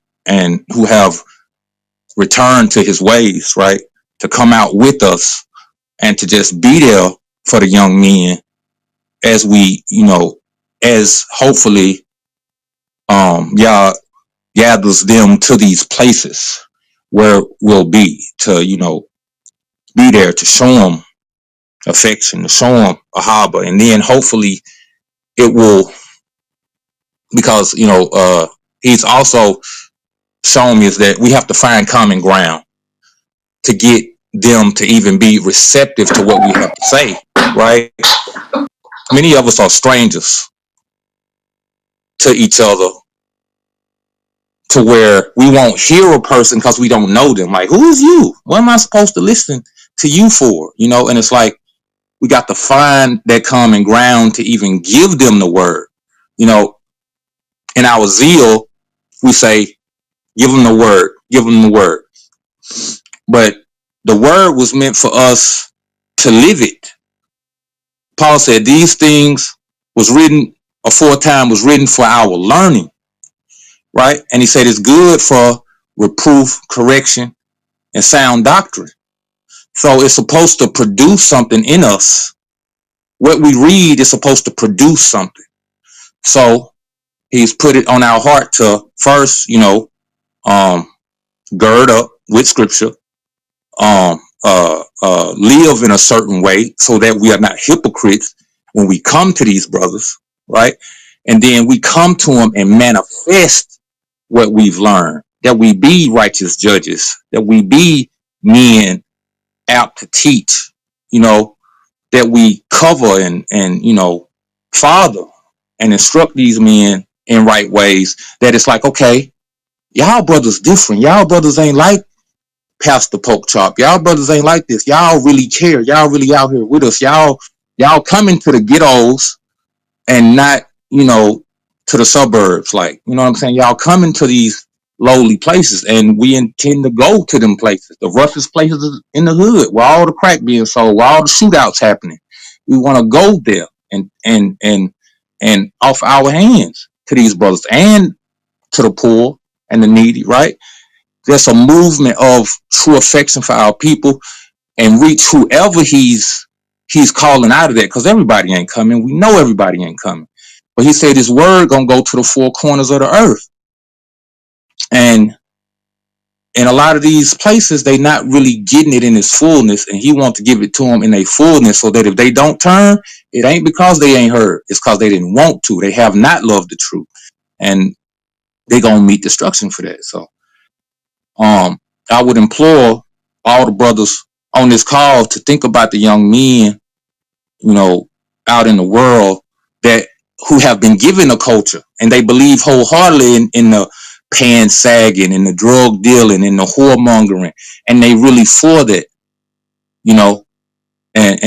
who have returned to his ways, right? To come out with us and to just be there for the young men as we, you know, as hopefully Yah gathers them to these places where we'll be to, you know, be there to show them affection, to show them a harbor, and then hopefully it will, because, you know, he's also shown me is that we have to find common ground to get them to even be receptive to what we have to say, right? Many of us are strangers to each other, to where we won't hear a person because we don't know them. Like, who is you? What am I supposed to listen to you for? You know, and it's like we got to find that common ground to even give them the word. You know, in our zeal, we say, give them the word, give them the word. But the word was meant for us to live it. Paul said these things was written aforetime, was written for our learning, right? And he said it's good for reproof, correction, and sound doctrine. So it's supposed to produce something in us. What we read is supposed to produce something. So he's put it on our heart to first, you know, gird up with scripture, live in a certain way so that we are not hypocrites when we come to these brothers, right? And then we come to them and manifest what we've learned, that we be righteous judges, that we be men apt to teach, you know, that we cover and you know, father and instruct these men in right ways, that it's like, okay, y'all brothers different. Y'all brothers ain't like Pastor Pork Chop. Y'all brothers ain't like this. Y'all really care. Y'all really out here with us. Y'all coming to the ghettos and not, you know, to the suburbs. Like, you know what I'm saying? Y'all coming to these lowly places, and we intend to go to them places, the roughest places in the hood, where all the crack being sold, where all the shootouts happening. We want to go there and offer our hands to these brothers and to the poor and the needy. Right? There's a movement of true affection for our people, and reach whoever he's calling out of that, because everybody ain't coming. We know everybody ain't coming, but he said his word gonna go to the four corners of the earth. And in a lot of these places, they not really getting it in its fullness, and he wants to give it to them in a fullness, so that if they don't turn, it ain't because they ain't heard. It's because they didn't want to. They have not loved the truth, and they gonna meet destruction for that. So, I would implore all the brothers on this call to think about the young men, out in the world, that who have been given a culture, and they believe wholeheartedly in the pan sagging and the drug dealing and the whoremongering, and they really for that, you know, and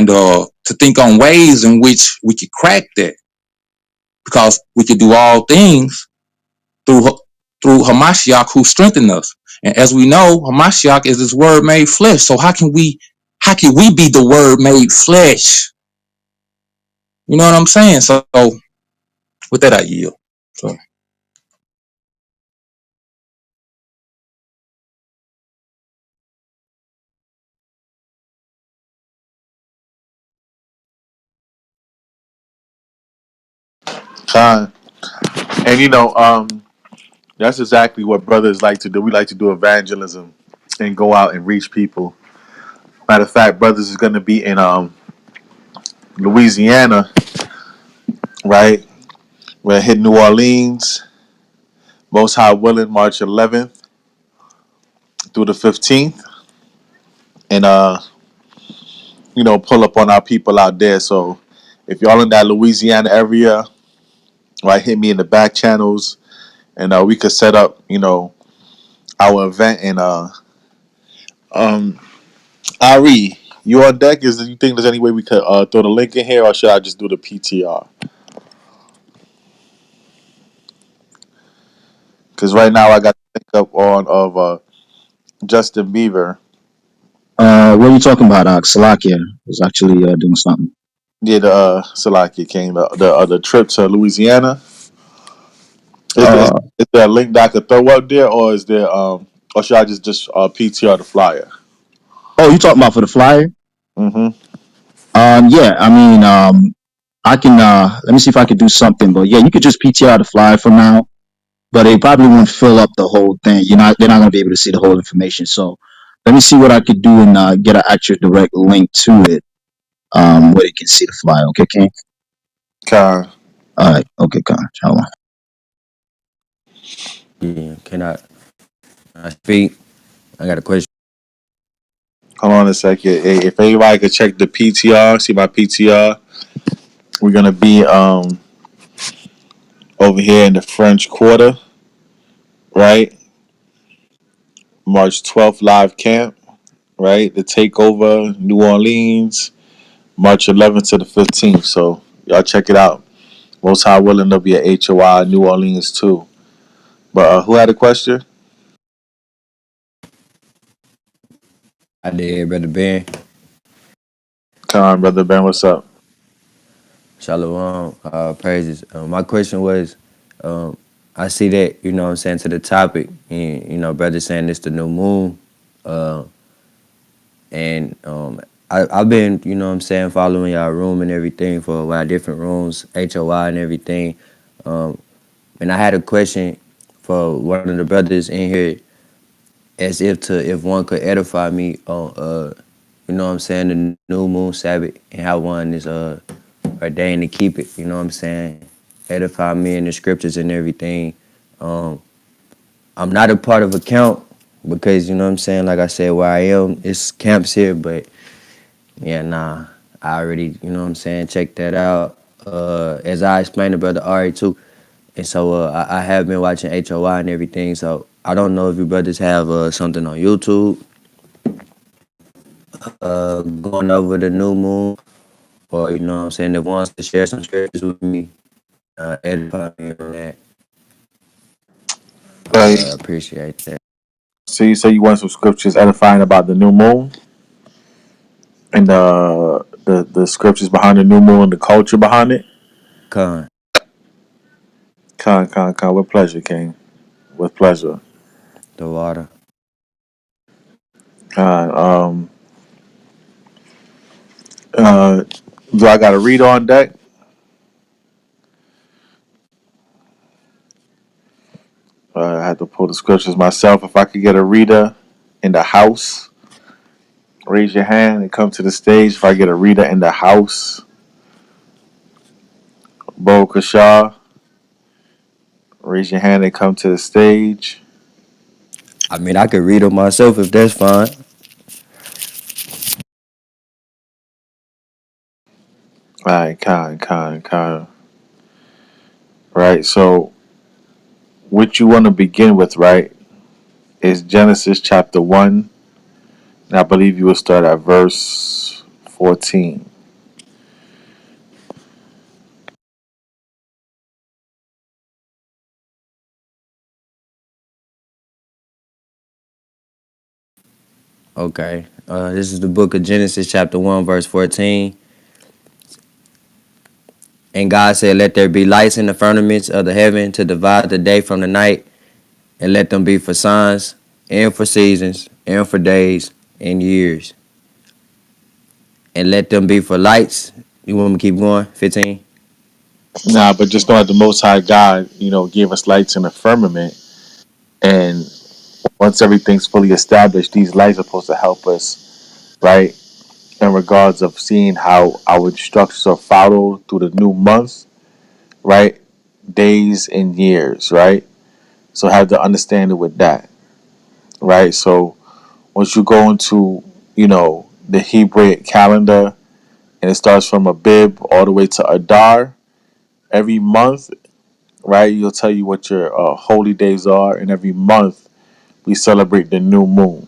to think on ways in which we could crack that, because we could do all things through Hamashiach, who strengthened us. And as we know, Hamashiach is His Word made flesh. So how can we be the Word made flesh? You know what I'm saying? So with that, I yield. So. Con. And that's exactly what brothers like to do. We like to do evangelism and go out and reach people. Matter of fact, brothers is going to be in Louisiana, right? We're hitting New Orleans, most high willing, March 11th through the 15th, and pull up on our people out there. So if y'all in that Louisiana area, right, hit me in the back channels, and we could set up, our event. And Ari, you on deck? Do you think there's any way we could throw the link in here, or should I just do the PTR? Because right now I got to think up on of Justin Bieber. What are you talking about? Salakia was actually doing something. Yeah, the Salaki King, the trip to Louisiana. Uh, Is there a link that I could throw up there, or is there or should I just PTR the flyer? oh, you talking about for the flyer? Mm-hmm. Yeah. I mean, I can. Let me see if I could do something. But yeah, you could just PTR the flyer for now. But they probably won't fill up the whole thing. They're not going to be able to see the whole information. So let me see what I could do and get an actual direct link to it, where you can see the flyer. Okay, King. Con. All right. Okay, Con. Shalom. Yeah, can I speak? I got a question. Hold on a second. Hey, if anybody could check the PTR, see my PTR. We're gonna be over here in the French Quarter, right? March 12th live camp, right? The takeover, New Orleans, March 11th to the 15th. So y'all check it out. Most High willing, there'll be a HOI New Orleans too. But who had a question? I did, Brother Ben. Come on, brother Ben. What's up? Shalom. Praises. My question was, I see that, you know what I'm saying, to the topic, and, brother saying it's the new moon. Uh, and I've been, you know what I'm saying, following y'all room and everything for a while, different rooms, HOI and everything. And I had a question for one of the brothers in here, as if one could edify me on you know what I'm saying, the new moon Sabbath, and how one is ordained to keep it, you know what I'm saying? Edify me in the scriptures and everything. I'm not a part of a camp because, you know what I'm saying, like I said, where I am, it's camps here, but yeah, nah, I already, you know what I'm saying, check that out. As I explained to Brother Ari too. And so I have been watching HOI and everything, so I don't know if you brothers have something on YouTube going over the new moon, or, you know what I'm saying, if wants to share some scriptures with me, edify me on that. Appreciate that. So you say you want some scriptures edifying about the new moon and the scriptures behind the new moon, the culture behind it. Con, Con. With pleasure, King. With pleasure. the water. Con. Uh, do I got to read on deck? I had to pull the scriptures myself. If I could get a reader in the house, raise your hand and come to the stage. If I get a reader in the house, Bo Kashaw, raise your hand and come to the stage. I mean, I could read them myself if that's fine. All right, Con. Right, so what you want to begin with, right, is Genesis chapter 1. And I believe you will start at verse 14. Okay. This is the book of Genesis, chapter 1, verse 14. And God said, let there be lights in the firmaments of the heaven to divide the day from the night, and let them be for signs, and for seasons, and for days, and years. And let them be for lights. You want me to keep going? 15? Nah, but just know that the Most High God, gave us lights in the firmament. And once everything's fully established, these lights are supposed to help us, right, in regards of seeing how our instructions are followed through the new month, right, days and years, right? So have to understand it with that, right? So once you go into, the Hebraic calendar and it starts from Abib all the way to Adar, every month, right, you'll tell you what your holy days are, and every month we celebrate the new moon.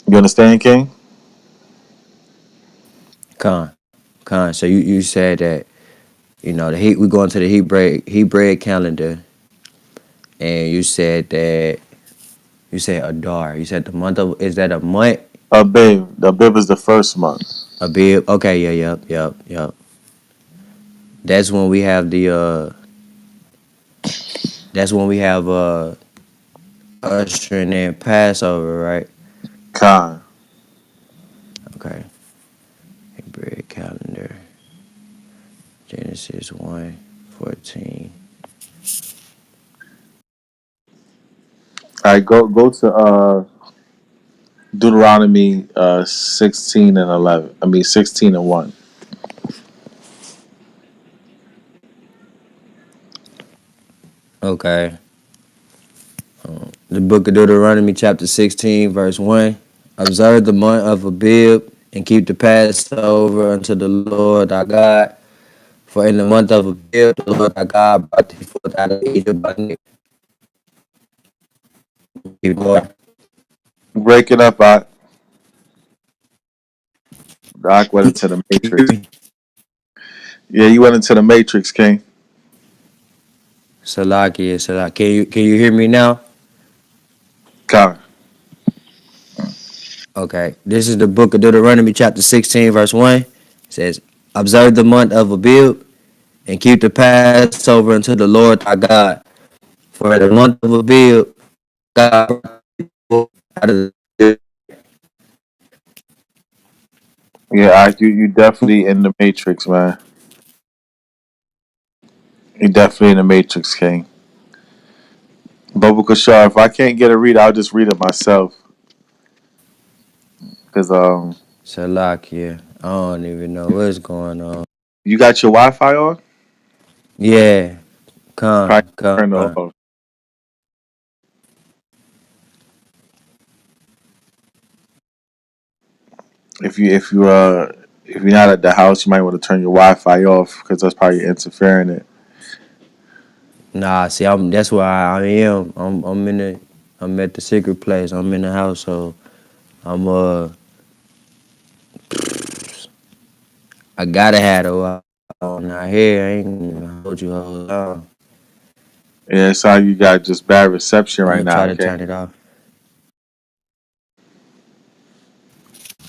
You understand, King? Con. Con. So you said that, we go into the Hebraic calendar, and you said Adar. You said the month of, is that a month? Abib. The Abib is the first month. Abib? Okay, yeah, yep. That's when we have ushering in Passover, right? Khan. Okay. Hebraic calendar. Genesis 1:14. All right, go to Deuteronomy 16 and 11. I mean 16 and 1. Okay. The book of Deuteronomy, chapter 16, verse 1. Observe the month of Abib and keep the Passover unto the Lord our God. For in the month of Abib, the Lord our God brought thee forth out of Egypt by night. Keep going. Break it up, Doc went into the Matrix. Yeah, you went into the Matrix, King. Salakia. Can you hear me now? Khan. Okay. This is the book of Deuteronomy, chapter 16, verse 1. It says, observe the month of Abib and keep the Passover unto the Lord our God. For in the month of Abib, God brought thee forth out of the Yeah, you definitely in the Matrix, man. You definitely in the Matrix, King. Bubba Kashar, if I can't get a read, I'll just read it myself. Cause Salakia. I don't even know what's going on. you got your Wi-Fi on? Yeah, Probably con. turn it off. If you're not at the house, you might want to turn your Wi-Fi off because that's probably interfering it. Nah, see, that's where I am. I'm at the secret place. I'm in the house, so I'm I gotta have the on out here. I ain't gonna hold you hold on. Yeah, it's how you got just bad reception I'm right gonna now. try to Okay. turn it off.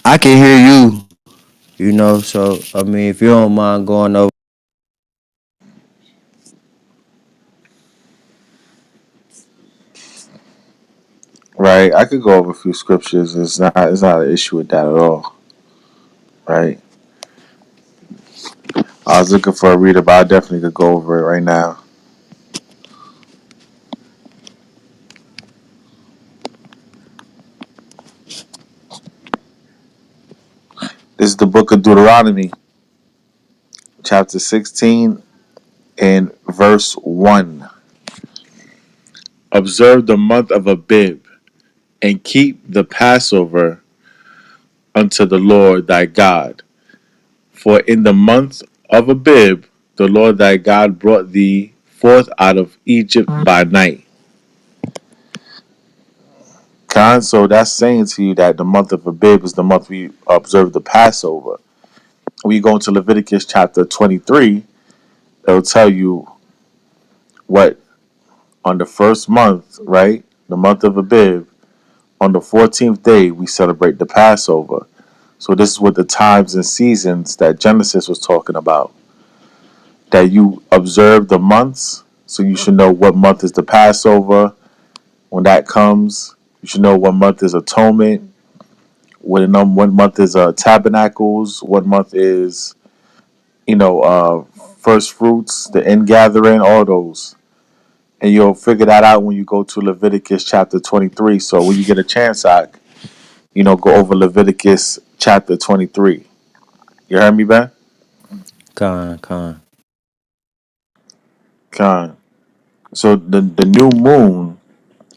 I can hear you. You know, so I mean, if you don't mind going over. Right. I could go over a few scriptures. It's not an issue with that at all. Right. I was looking for a reader, but I definitely could go over it right now. This is the book of Deuteronomy, chapter 16 and verse 1. Observe the month of Abib and keep the Passover unto the Lord thy God. For in the month of Abib, the Lord thy God brought thee forth out of Egypt by night. So that's saying to you that the month of Abib is the month we observe the Passover. When you go into Leviticus chapter 23, it'll tell you what on the first month, right? The month of Abib, on the 14th day, we celebrate the Passover. So this is what the times and seasons that Genesis was talking about. That you observe the months, so you should know what month is the Passover. When that comes, you should know what month is Atonement. What month is Tabernacles. What month is first fruits, the end gathering, all those. And you'll figure that out when you go to Leviticus chapter 23. So when you get a chance, go over Leviticus chapter 23. You heard me, Ben? Con. Con. So the new moon,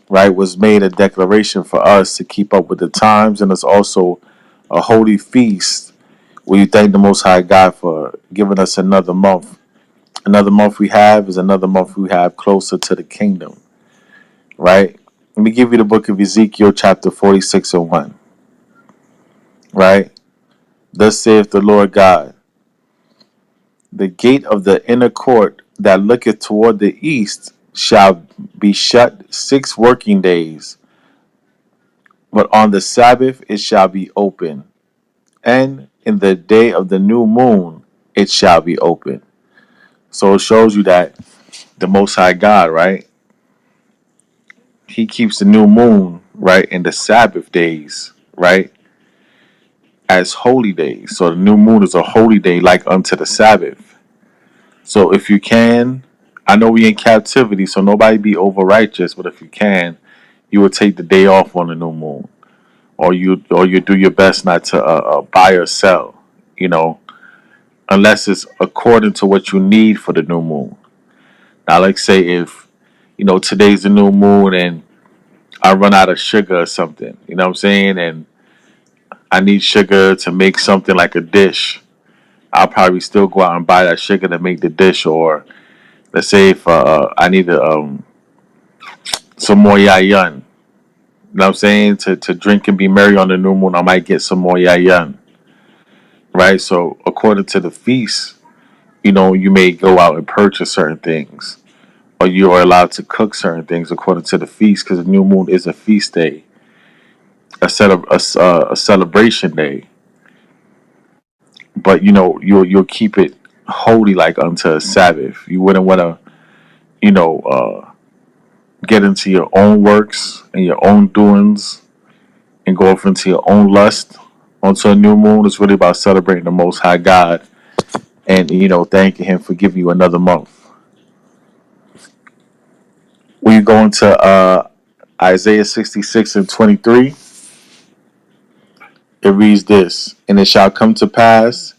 right, was made a declaration for us to keep up with the times, and it's also a holy feast where you thank the Most High God for giving us another month. Another month we have is another month we have closer to the kingdom, right? Let me give you the book of Ezekiel chapter 46 and 1, right? Thus saith the Lord God, the gate of the inner court that looketh toward the east shall be shut 6 working days, but on the Sabbath it shall be open, and in the day of the new moon it shall be open. So it shows you that the Most High God, right? He keeps the new moon, right, in the Sabbath days, right, as holy days. So the new moon is a holy day like unto the Sabbath. So if you can, I know we in captivity, so nobody be over righteous, but if you can, you would take the day off on the new moon, or you do your best not to buy or sell, you know, unless it's according to what you need for the new moon. Now, like say if today's the new moon and I run out of sugar or something, you know what I'm saying, and I need sugar to make something like a dish. I'll probably still go out and buy that sugar to make the dish, or let's say if I need some more yayan. You know what I'm saying? To drink and be merry on the new moon, I might get some more yayan. Right? So according to the feast, you may go out and purchase certain things. Or you are allowed to cook certain things according to the feast, because the new moon is a feast day, a celebration day. But you'll keep it holy like unto a Sabbath. You wouldn't want to you know get into your own works and your own doings and go off into your own lust onto a new moon. It's really about celebrating the Most High God and thanking Him for giving you another month. When you go into Isaiah 66 and 23, it reads this: "And it shall come to pass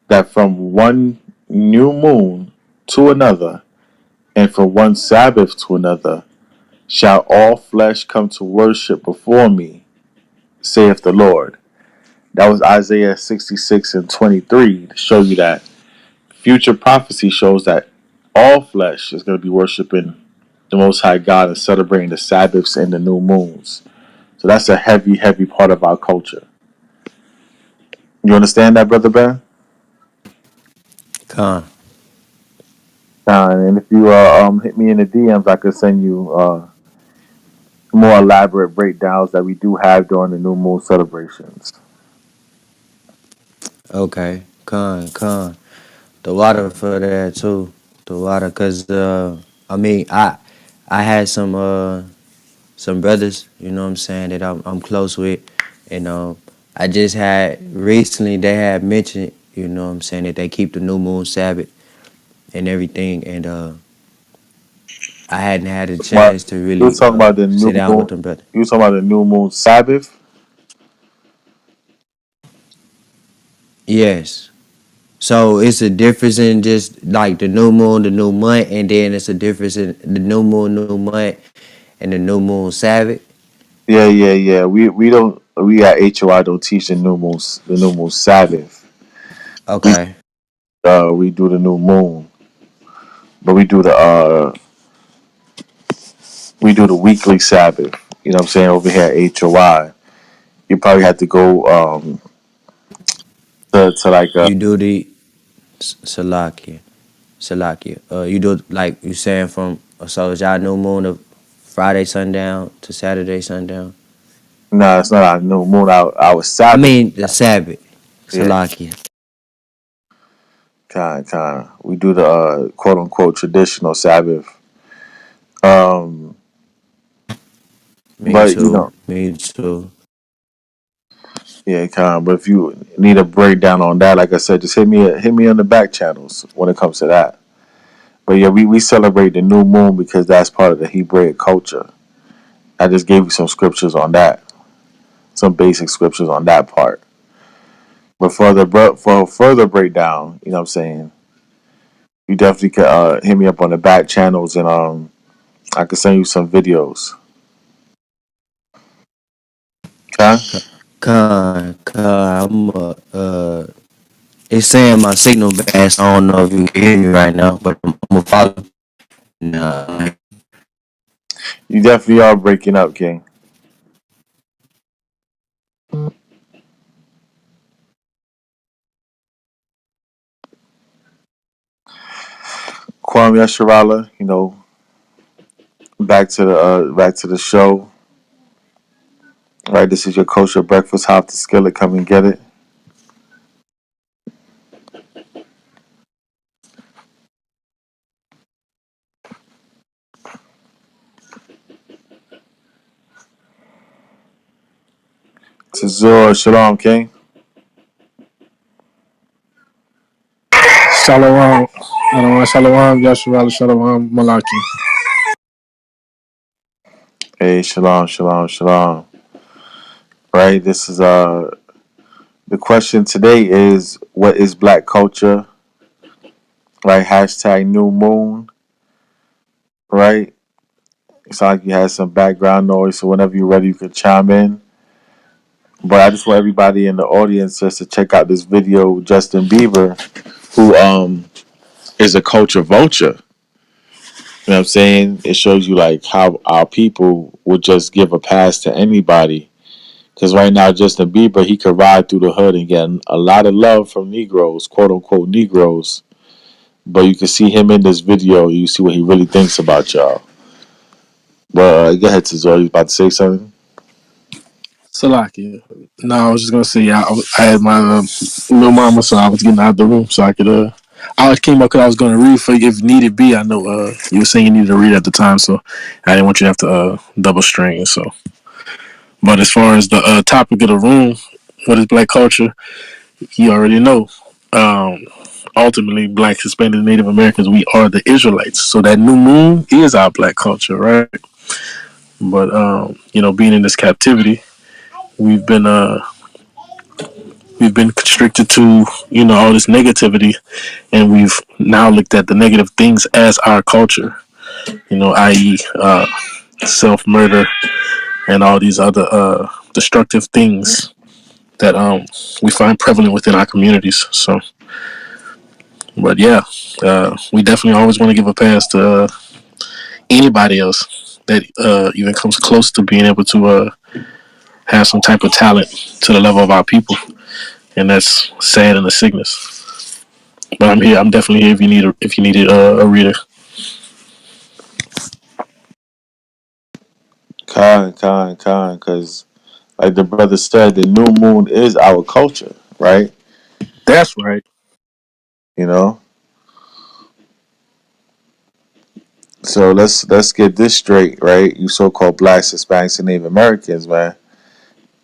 that from one new moon to another, and from one Sabbath to another, shall all flesh come to worship before me, saith the Lord." That was Isaiah 66 and 23 to show you that future prophecy shows that all flesh is going to be worshiping the Most High God and celebrating the Sabbaths and the new moons. So that's a heavy, heavy part of our culture. You understand that, Brother Ben? Con. And if you hit me in the DMs, I could send you more elaborate breakdowns that we do have during the new moon celebrations. Okay, con. The water for that too. The water, cause I mean, I had some brothers, you know what I'm saying, that I'm close with, and I just had recently they had mentioned, you know what I'm saying, that they keep the new moon Sabbath and everything, and I hadn't had a But chance to you were really talking about the new sit down with moon. them brothers. You were talking about the new moon Sabbath. Yes. So it's a difference in just like the new moon, the new month, and then it's a difference in the new moon, new month, and the new moon Sabbath. Yeah. We don't. We at HOI don't teach the new moon Sabbath. We Okay. we do the new moon, but we do the weekly Sabbath. You know what I'm saying, over here at HOI. You probably have to go to like You do the Salakia. Salakia. You do like you saying from so is y'all new moon of Friday sundown to Saturday sundown? no, it's not our new moon. Our I Sabbath. mean the Sabbath. Yeah, Salakia. kind. We do the quote unquote traditional Sabbath. Um, Me but you too. know, Me too. yeah, kind. But if you need a breakdown on that, like I said, just hit me on the back channels when it comes to that. But yeah, we celebrate the new moon because that's part of the Hebraic culture. I just gave you some scriptures on that, some basic scriptures on that part. But for further breakdown, you know what I'm saying, you definitely could hit me up on the back channels, and I can send you some videos. Okay? I'm it's saying my signal bad, so I don't know if you can hear me right now, but I'm gonna follow. Nah, You definitely are breaking up, King. Kwame Yasharala, you know, back to the show. Right, this is your kosher breakfast. Hop the skillet, come and get it. Tazor, shalom, King. Shalom, shalom, Yasharala, shalom, Malaki. Hey, shalom. Right, this is the question today is what is black culture? Right, hashtag new moon. Right, it's like you had some background noise, so whenever you're ready, you can chime in. But I just want everybody in the audience just to check out this video with Justin Bieber, who is a culture vulture. You know what I'm saying? It shows you like how our people would just give a pass to anybody. Because right now, Justin Bieber, he could ride through the hood and get a lot of love from Negroes, quote unquote Negroes. But you can see him in this video. You see what he really thinks about y'all. But go ahead, Tazor. You about to say something? Salaki. No, I was just gonna say, I had my little mama, so I was getting out of the room so I could. I came up because I was gonna read for you if needed be. I know you were saying you needed to read at the time, so I didn't want you to have to double string. So, but as far as the topic of the room, what is black culture? You already know. Um, Ultimately, black, Hispanic, and Native Americans, we are the Israelites. So that new moon is our black culture, right? But being in this captivity, we've been constricted to all this negativity, and we've now looked at the negative things as our culture. I.e., self murder and all these other destructive things that we find prevalent within our communities. So, but yeah, we definitely always want to give a pass to anybody else that even comes close to being able to have some type of talent to the level of our people, and that's sad and a sickness. But I'm here. I'm definitely here if you needed a reader. Because like the brother said, the new moon is our culture, right? That's right. You know, so let's get this straight, right? You so-called blacks, Hispanics, and Native Americans, man.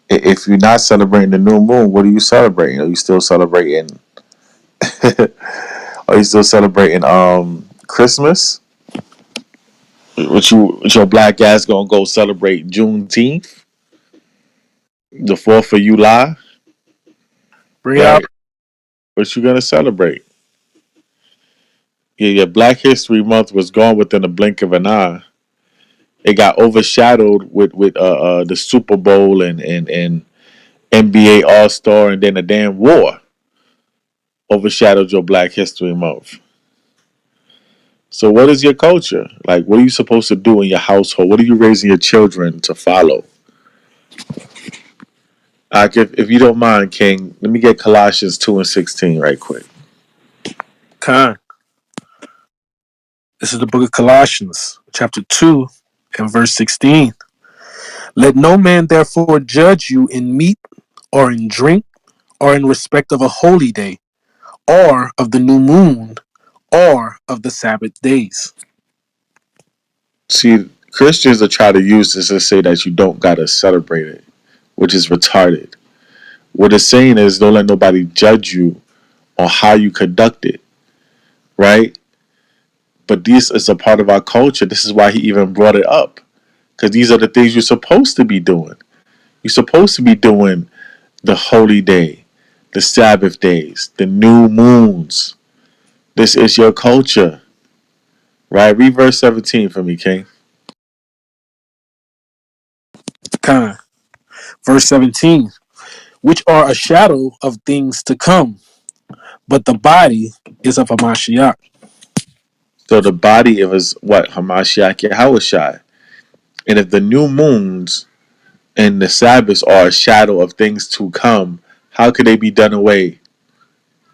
If you're not celebrating the new moon, what are you celebrating? Are you still celebrating? Are you still celebrating Christmas? With your black ass gonna go celebrate Juneteenth, the 4th of July, Bring out. right? What you gonna celebrate? Yeah, Black History Month was gone within a blink of an eye. It got overshadowed with the Super Bowl and NBA All Star, and then a damn war overshadowed your Black History Month. So, what is your culture? Like, what are you supposed to do in your household? What are you raising your children to follow? Like, if you don't mind, King, let me get Colossians 2:16 right quick. Con. This is the book of Colossians, chapter 2 and verse 16. Let no man therefore judge you in meat or in drink or in respect of a holy day or of the new moon or of the Sabbath days. See, Christians are trying to use this to say that you don't gotta celebrate it, which is retarded. What it's saying is don't let nobody judge you on how you conduct it, right? But this is a part of our culture. This is why he even brought it up. Because these are the things you're supposed to be doing. You're supposed to be doing the holy day, the Sabbath days, the new moons. This is your culture, right? Read verse 17 for me, King. Con. Verse 17, which are a shadow of things to come, but the body is of a Mashiach. So the body of his what? Hamashiach Yahushai. And if the new moons and the Sabbaths are a shadow of things to come, how could they be done away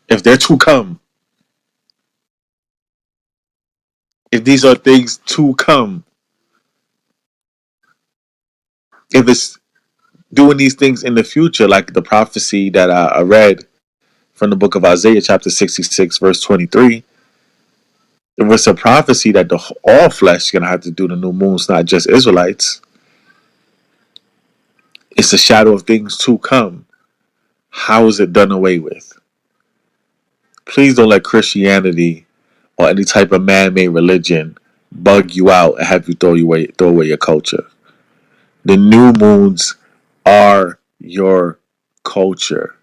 if they're to come? If these are things to come, if it's doing these things in the future, like the prophecy that I read from the book of Isaiah, chapter 66, verse 23, if it's a prophecy that all flesh is going to have to do the new moons, not just Israelites, it's a shadow of things to come. How is it done away with? Please don't let Christianity or any type of man-made religion bug you out and have you throw away your culture. The new moons are your culture.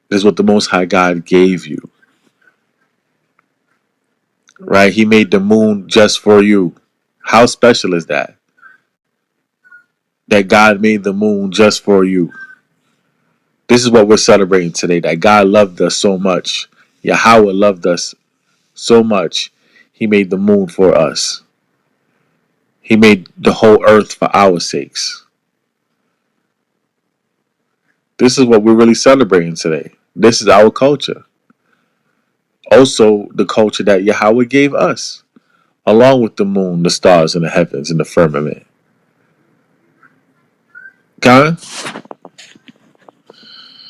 This is what the Most High God gave you. Right? He made the moon just for you. How special is that? That God made the moon just for you. This is what we're celebrating today. That God loved us so much. Yahweh loved us so much. He made the moon for us. He made the whole earth for our sakes. This is what we're really celebrating today. This is our culture. Also, the culture that Yahweh gave us, along with the moon, the stars, and the heavens, and the firmament. Con?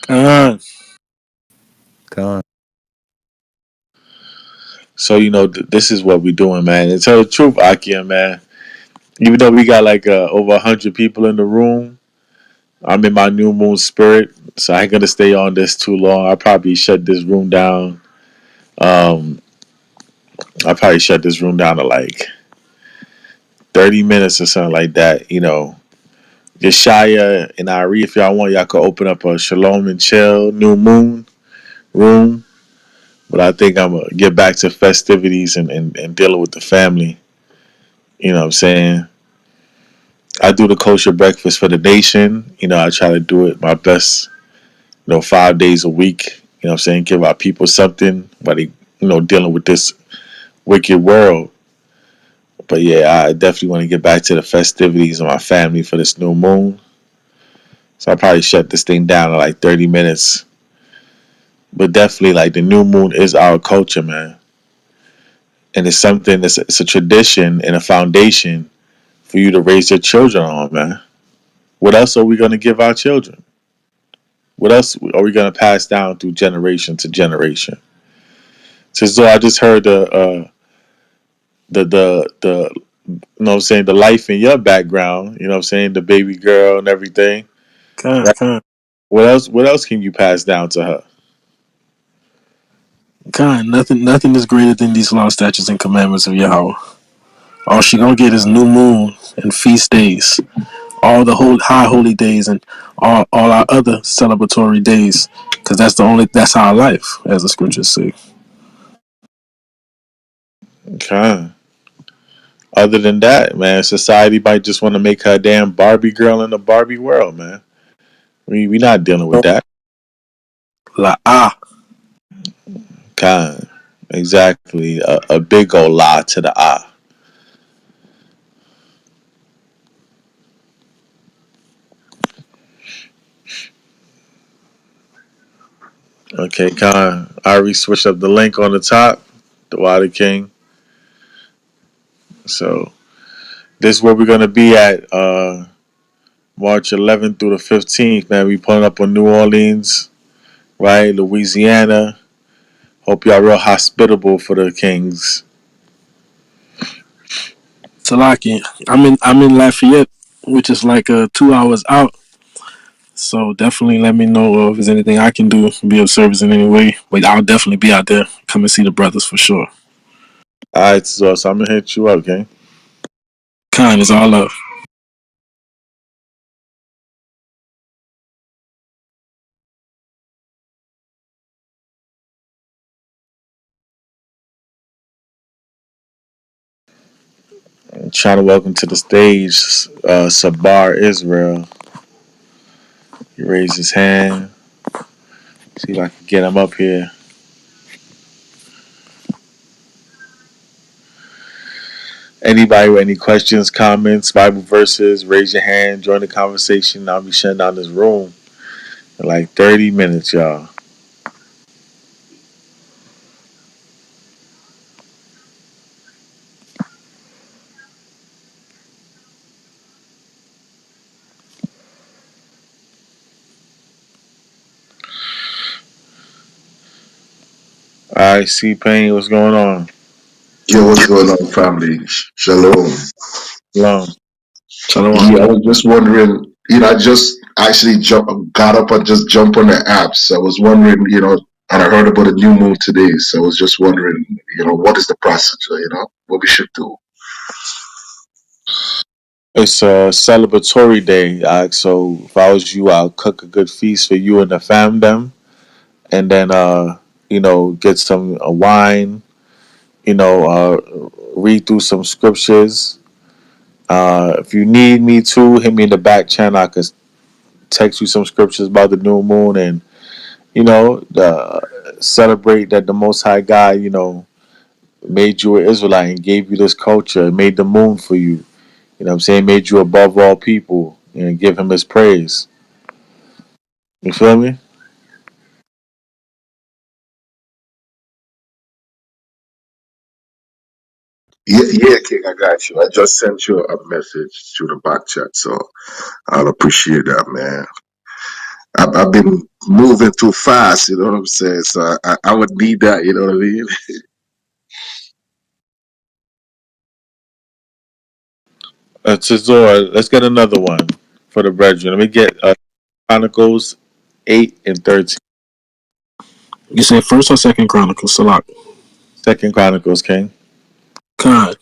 Con. Con. So, this is what we're doing, man. And tell the truth, Akia, man. Even though we got like over 100 people in the room, I'm in my new moon spirit, so I ain't gonna stay on this too long. I'll probably shut this room down. Um, I'll probably shut this room down to like 30 minutes or something like that. Yeshaya and Ari, if y'all want, y'all could open up a Shalom and Chill new moon room. But I think I'm gonna get back to festivities and dealing with the family. You know what I'm saying? I do the kosher breakfast for the nation. I try to do it my best, 5 days a week. You know what I'm saying? Give our people something while they, dealing with this wicked world. But yeah, I definitely want to get back to the festivities of my family for this new moon. So I'll probably shut this thing down in like 30 minutes. But definitely, like the new moon is our culture, man, and it's something that's it's a tradition and a foundation for you to raise your children on, man. What else are we gonna give our children? What else are we gonna pass down through generation to generation? So I just heard the you know what I'm saying, the life in your background, you know what I'm saying, the baby girl and everything. Right? Con, What else can you pass down to her? nothing is greater than these law, statutes, and commandments of Yahweh. All she gonna get is new moon and feast days, all the high holy days, and all our other celebratory days, because that's our life, as the scriptures say. Okay. Other than that, man, society might just want to make her a damn Barbie girl in a Barbie world, man. We not dealing with that. La ah, Kind. Exactly. A big old lie to the eye. Okay, Con. I already switched up the link on the top, the Water King. So this is where we're gonna be at March 11th through the 15th, man. We pulling up on New Orleans, right? Louisiana. Hope y'all real hospitable for the Kings. Salaki. I'm in Lafayette, which is like 2 hours out. So definitely let me know if there's anything I can do, be of service in any way. But I'll definitely be out there. Come and see the brothers for sure. All right, so I'm gonna hit you up, gang. Khan is all love. I'm trying to welcome to the stage Sabar Israel. He raised his hand. See if I can get him up here. Anybody with any questions, comments, Bible verses, raise your hand, join the conversation. I'll be shutting down this room in like 30 minutes, y'all. All right, C-Pain, what's going on? Yo, what's going on, family? Shalom. Shalom. Shalom. Yeah, I was just wondering, I just actually got up and just jumped on the apps. I was wondering, and I heard about a new moon today. So I was just wondering, what is the procedure, what we should do? It's a celebratory day. So if I was you, I'll cook a good feast for you and the fam them. And then, get some wine, read through some scriptures. If you need me to, hit me in the back channel. I could text you some scriptures about the new moon and, celebrate that the Most High God, made you an Israelite and gave you this culture, made the moon for you. You know what I'm saying? Made you above all people and give him his praise. You feel me? Yeah, King, I got you. I just sent you a message through the back chat, so I'll appreciate that, man. I've been moving too fast, you know what I'm saying? So I would need that, you know what I mean? Tazor, let's get another one for the brethren. Let me get Chronicles 8 and 13. You say first or second Chronicles, Salak? Second Chronicles, King. Khan.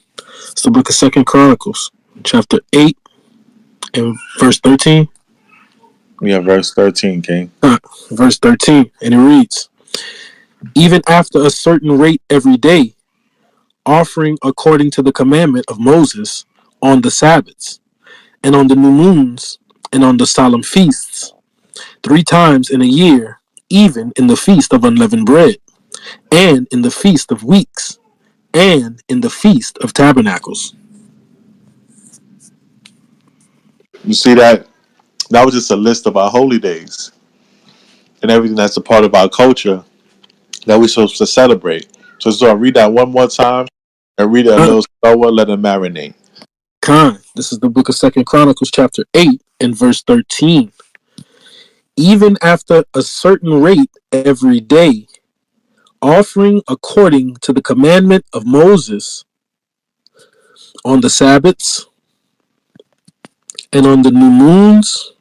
It's the book of Second Chronicles, chapter 8 and verse 13. Yeah, verse 13, King. Verse 13, and it reads, even after a certain rate every day, offering according to the commandment of Moses on the Sabbaths, and on the new moons, and on the solemn feasts, 3 times in a year, even in the feast of unleavened bread, and in the feast of weeks, and in the feast of tabernacles. You see that? That was just a list of our holy days and everything that's a part of our culture. that we're supposed to celebrate. So I'll read that one more time and read it a little slower, let it marinate. This is the book of Second Chronicles, chapter 8, and verse 13. Even after a certain rate every day, offering according to the commandment of Moses on the Sabbaths and on the new moons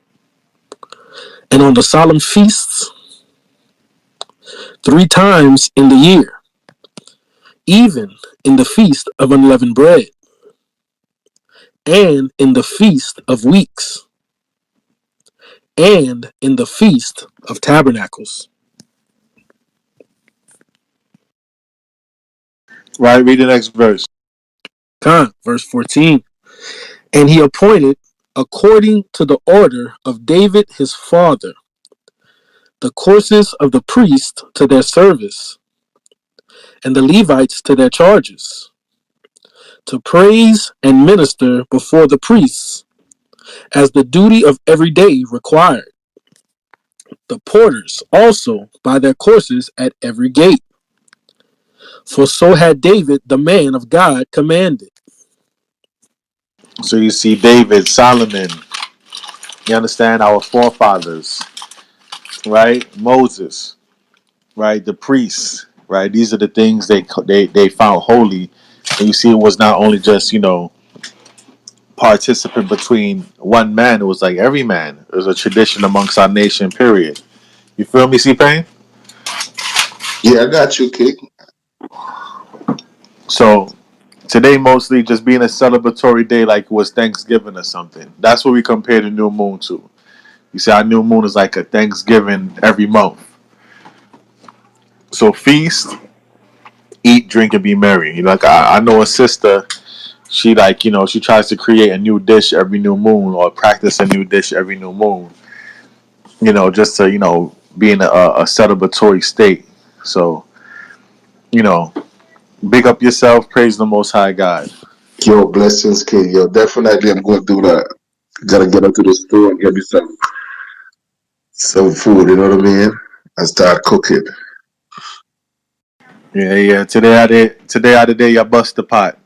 and on the solemn feasts 3 times in the year, even in the feast of unleavened bread and in the feast of weeks and in the feast of tabernacles. Right, read the next verse. Verse 14. And he appointed, according to the order of David his father, the courses of the priests to their service, and the Levites to their charges, to praise and minister before the priests, as the duty of every day required. The porters also by their courses at every gate. For so had David, the man of God, commanded. So you see David, Solomon, you understand, our forefathers, right? Moses, right? The priests, right? These are the things they found holy. And you see it was not only just, participant between one man, it was like every man. It was a tradition amongst our nation, period. You feel me, C-Pain? Yeah, I got you, King. So today mostly just being a celebratory day like it was Thanksgiving or something. That's what we compare the new moon to. You see, our new moon is like a Thanksgiving every month. So feast, eat, drink, and be merry. Like I know a sister, she like, she tries to create a new dish every new moon or practice a new dish every new moon, just to, be in a celebratory state. So, you know, big up yourself, praise the Most High God. Yo, blessings, King. Yo, definitely I'm going to do that. Gotta get up to the store and get me some food, you know what I mean? And start cooking. Yeah. Today I did, y'all bust the pot.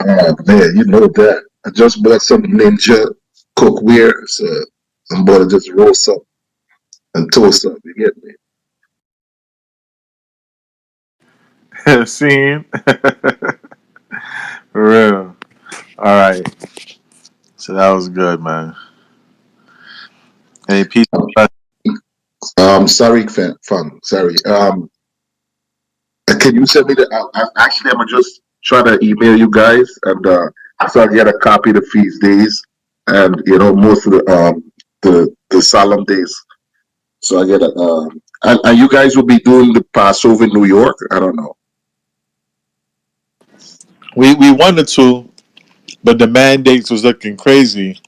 Oh, man, you know that. I just bought some Ninja cookware, so I'm about to just roast up and toast up, you get me? Scene. For real. All right. So that was good, man. Hey, peace. Sorry, fun. Sorry. Can you send me the? Actually, I'm gonna just try to email you guys, and so I get a copy of the feast days, and most of the solemn days. So I get a. And you guys will be doing the Passover in New York. I don't know. We wanted to, but the mandates was looking crazy.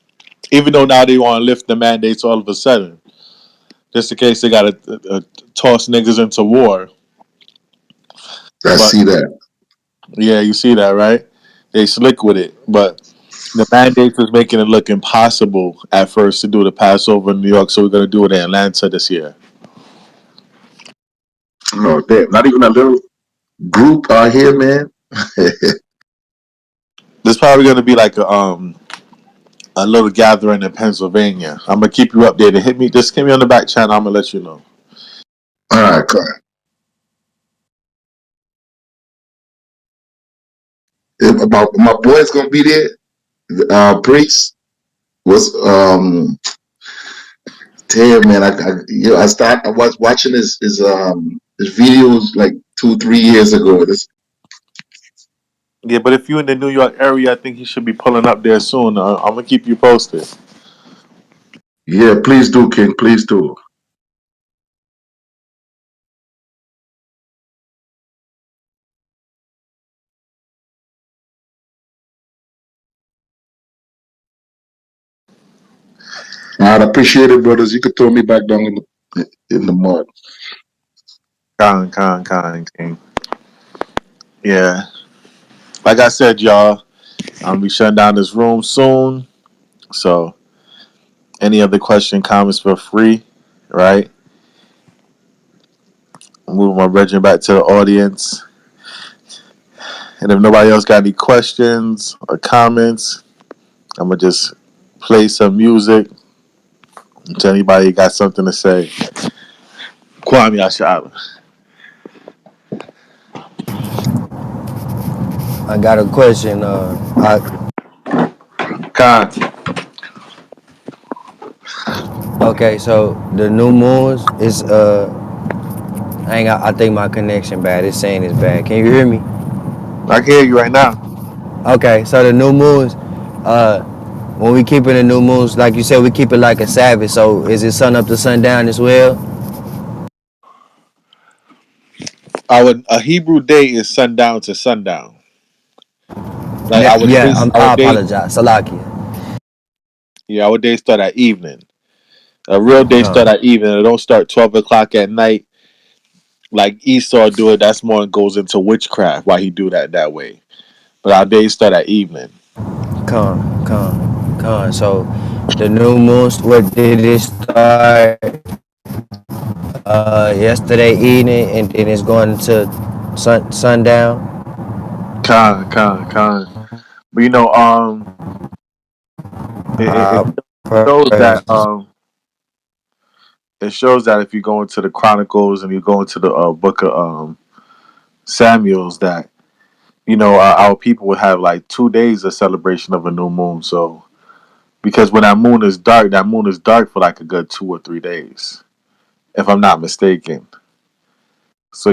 Even though now they want to lift the mandates all of a sudden, just in case they got to toss niggas into war. I But see that. yeah, you see that, right? They slick with it, but the mandates was making it look impossible at first to do the Passover in New York. So we're gonna do it in Atlanta this year. Oh damn! Not even a little group out here, man. There's probably gonna be like a little gathering in Pennsylvania. I'm gonna keep you updated. Just hit me on the back channel. I'm gonna let you know. All right, come on. My boy's gonna be there. Priest was damn man. I was watching his videos like 2-3 years ago. Yeah, but if you're in the New York area, I think you should be pulling up there soon. I'm gonna keep you posted. Yeah, please do, King. Please do. I'd appreciate it, brothers. You could throw me back down in the mud. King. Yeah, like I said, y'all, I'm be shutting down this room soon. So, any other question, comments, feel free. Right. Move my brethren back to the audience. And if nobody else got any questions or comments, I'm going to just play some music until anybody got something to say. Kwame Ashala. I got a question. Khan. Okay, so the new moons is I think my connection bad. It's saying it's bad. Can you hear me? I can hear you right now. Okay, so the new moons, uh, when we keep it the new moons, like you said, we keep it like a Sabbath. So is it sun up to sundown as well? A Hebrew day is sundown to sundown. Like Yeah, our yeah. days, our I day, apologize, Salakia. yeah, our days start at evening. A real day start Come, at evening. It don't start 12 o'clock at night like Esau do it. That's more goes into witchcraft. Why he do that way? But our days start at evening. come. So the new moons, what did it start yesterday evening, and then it's going to sundown? Con. But it Uh, shows that praises. it shows that if you go into the Chronicles and you go into the book of Samuel's, that our people would have like 2 days of celebration of a new moon. So because when that moon is dark for like a good 2 or 3 days, if I'm not mistaken. So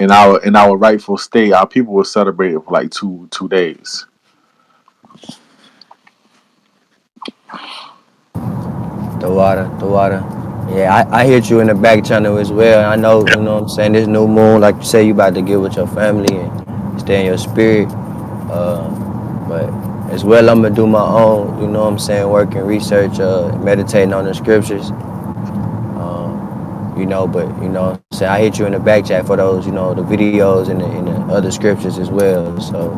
in our rightful state, our people will celebrate it for like two days. The water. Yeah, I hit you in the back channel as well. I know, you know what I'm saying, this new moon, like you say, you about to get with your family and stay in your spirit. Uh, but as well, I'm gonna do my own, you know what I'm saying, work and research, meditating on the scriptures. But you know what I'm saying, I hit you in the back chat for those, the videos and the other scriptures as well. So,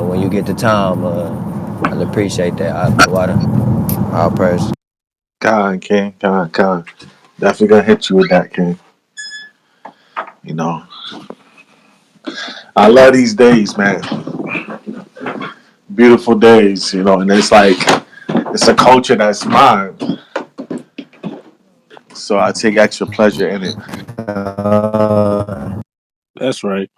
when you get the time, I'll appreciate that. The water. All praise. Con, King, con. Definitely gonna hit you with that, King. You know, I love these days, man. Beautiful days, and it's like it's a culture that's mine. So I take extra pleasure in it. That's right.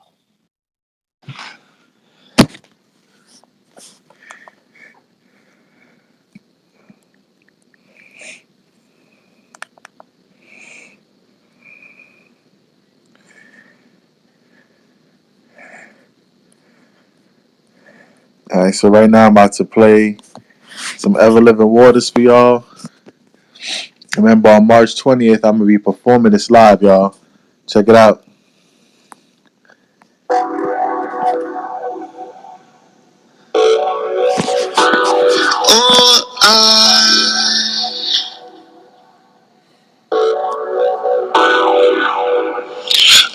All right, so right now I'm about to play some Ever Living Waters for y'all. Remember, on March 20th, I'm gonna be performing this live, y'all. Check it out. Oh,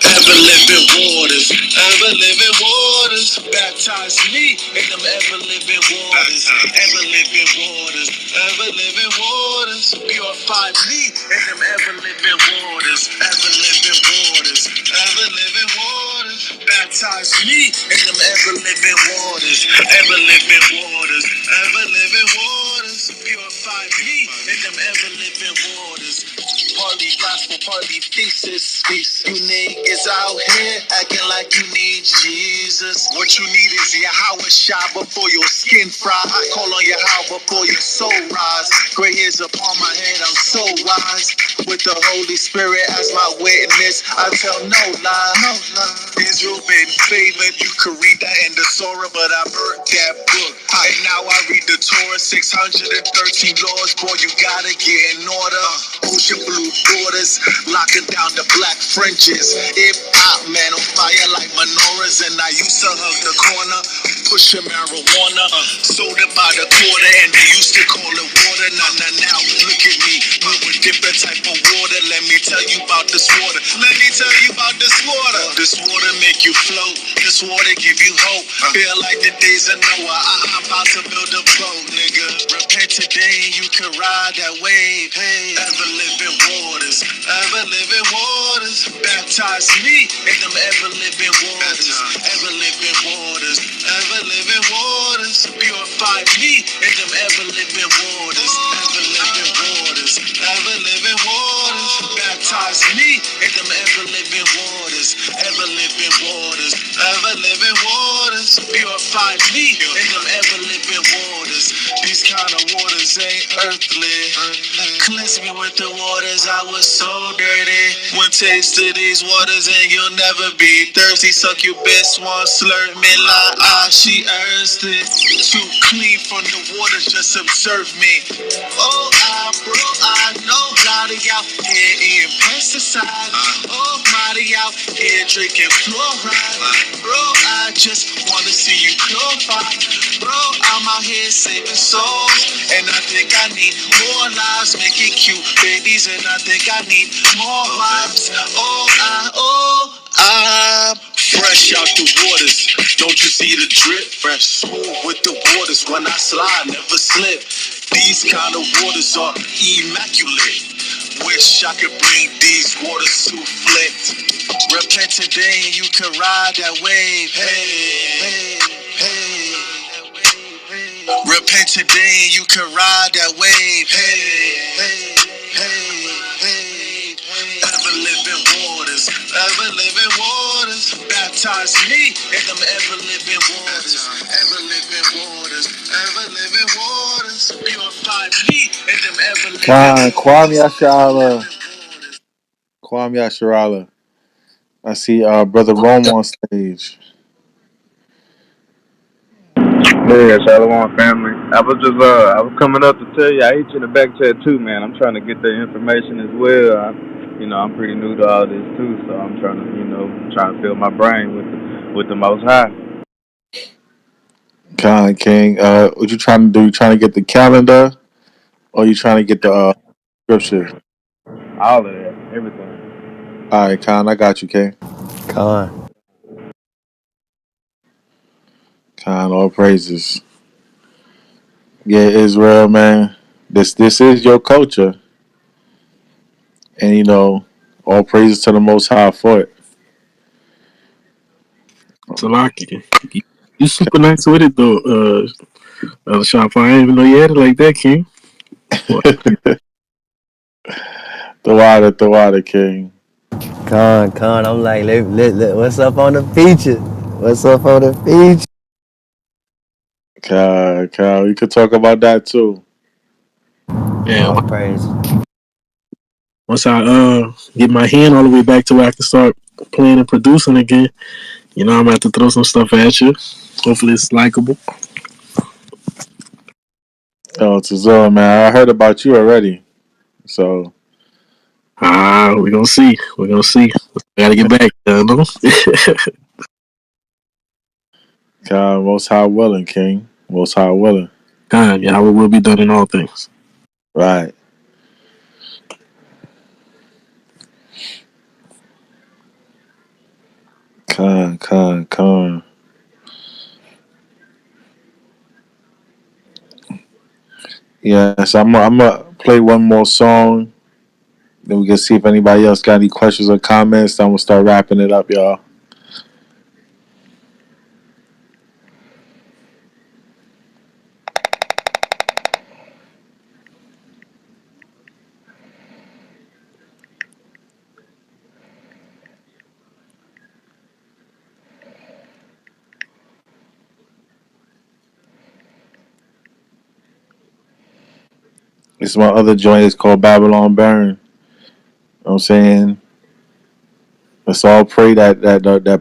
ever living waters, ever living waters, baptize me in them ever living waters, ever living waters, ever living waters, purify me in them ever living waters, ever living waters, ever living waters, baptize me in them ever living waters, ever living waters, ever living waters, purify me in them ever living waters. Partly gospel, partly thesis. You niggas out here acting like you need Jesus. What you need is Yahweh shot before your skin fry. I call on Yahweh before your soul rise. Gray hairs upon my head, I'm so wise. With the Holy Spirit as my witness, I tell no lie. Israel been favored. You could read that in the Torah, but I burnt that book. And now I read the Torah, 613 laws. Boy, you gotta get in order. Ocean blue borders, locking down the black fringes. If I man on fire like menorahs, and I used to hug the corner, pushing marijuana, sold it by the quarter, and they used to call it water. Now, look at me, but with different type of water. Let me tell you about this water. Let me tell you about this water. This water make you float. This water give you hope. Feel like the days of Noah. I'm about to build a boat, nigga. Repent today, you can ride that wave. Hey, ever living waters, ever living waters. Baptize me in them ever living waters. Ever living waters. Ever living waters. Purify me in them ever living waters. Ever living waters. Ever living waters. Baptize me in them ever living waters. Ever living waters. Ever living waters. Purify me in them ever living waters. These kind of waters ain't earthly. Cleanse me with the waters, I was so dirty. One taste of these waters and you'll never be thirsty. Suck your best one, slurp me like she thirsty. Too clean from the waters, just observe me. Oh, I know. Lottie out here eating pesticides. Oh, Marty out here drinking fluoride. Bro, I just wanna see you glorified. Bro, I'm out here saving souls. And I think I need more lives, making cute babies. And I think I need more vibes. I'm fresh out the waters. Don't you see the drip? Fresh, smooth with the waters. When I slide, never slip. These kind of waters are immaculate. Wish I could bring these waters to Flint. Repent today and you can ride that wave. Hey, hey, hey. Repent today and you can ride that wave. Hey, hey. Ever living waters, ever living waters. Baptize me in them ever living waters. Ever living waters, ever living waters. Purify me in them ever living waters. Kwame Ashala. Kwame Ashala. I see Brother Rome on stage. Yeah, Shalom family. I was coming up to tell you, I hit you in the back chat too, man. I'm trying to get the information as well. I'm pretty new to all this too, so I'm trying to, trying to fill my brain with the Most High. Khan King. What you trying to do? You trying to get the calendar, or you trying to get the scripture? All of that, everything. All right, Khan, I got you, King. Con. Khan, all praises. Yeah, Israel, man. This is your culture, and all praises to the Most High for it. Salaki. You super nice with it though, shop. I didn't even know you had it like that, King. Boy. The water, King. Con. I'm like, what's up on the feature? What's up on the feature? Khan, we could talk about that too. Yeah, All praise. once I get my hand all the way back to where I can start playing and producing again, I'm gonna have to throw some stuff at you. Hopefully it's likable. Oh, Tazor, man, I heard about you already. So, We're gonna see. We're gonna see. I gotta get back, no? God, Most High willing, King. Most High willing. God, Yahweh will be done in all things. Right. Con. Yeah, so I'm gonna play one more song. Then we can see if anybody else got any questions or comments. Then we'll start wrapping it up, y'all. This is my other joint. It's called Babylon Burn. You know what I'm saying? Let's all pray that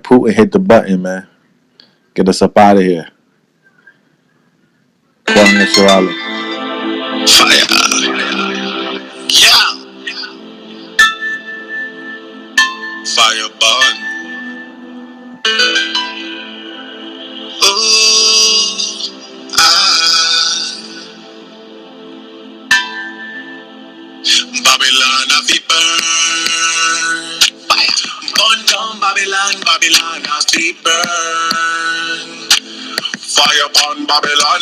Putin hit the button, man. Get us up out of here. Fire. Yeah. Fire burn. Oh, Babylon have it burn. Fire. Burn down Babylon have it burn. Fire upon Babylon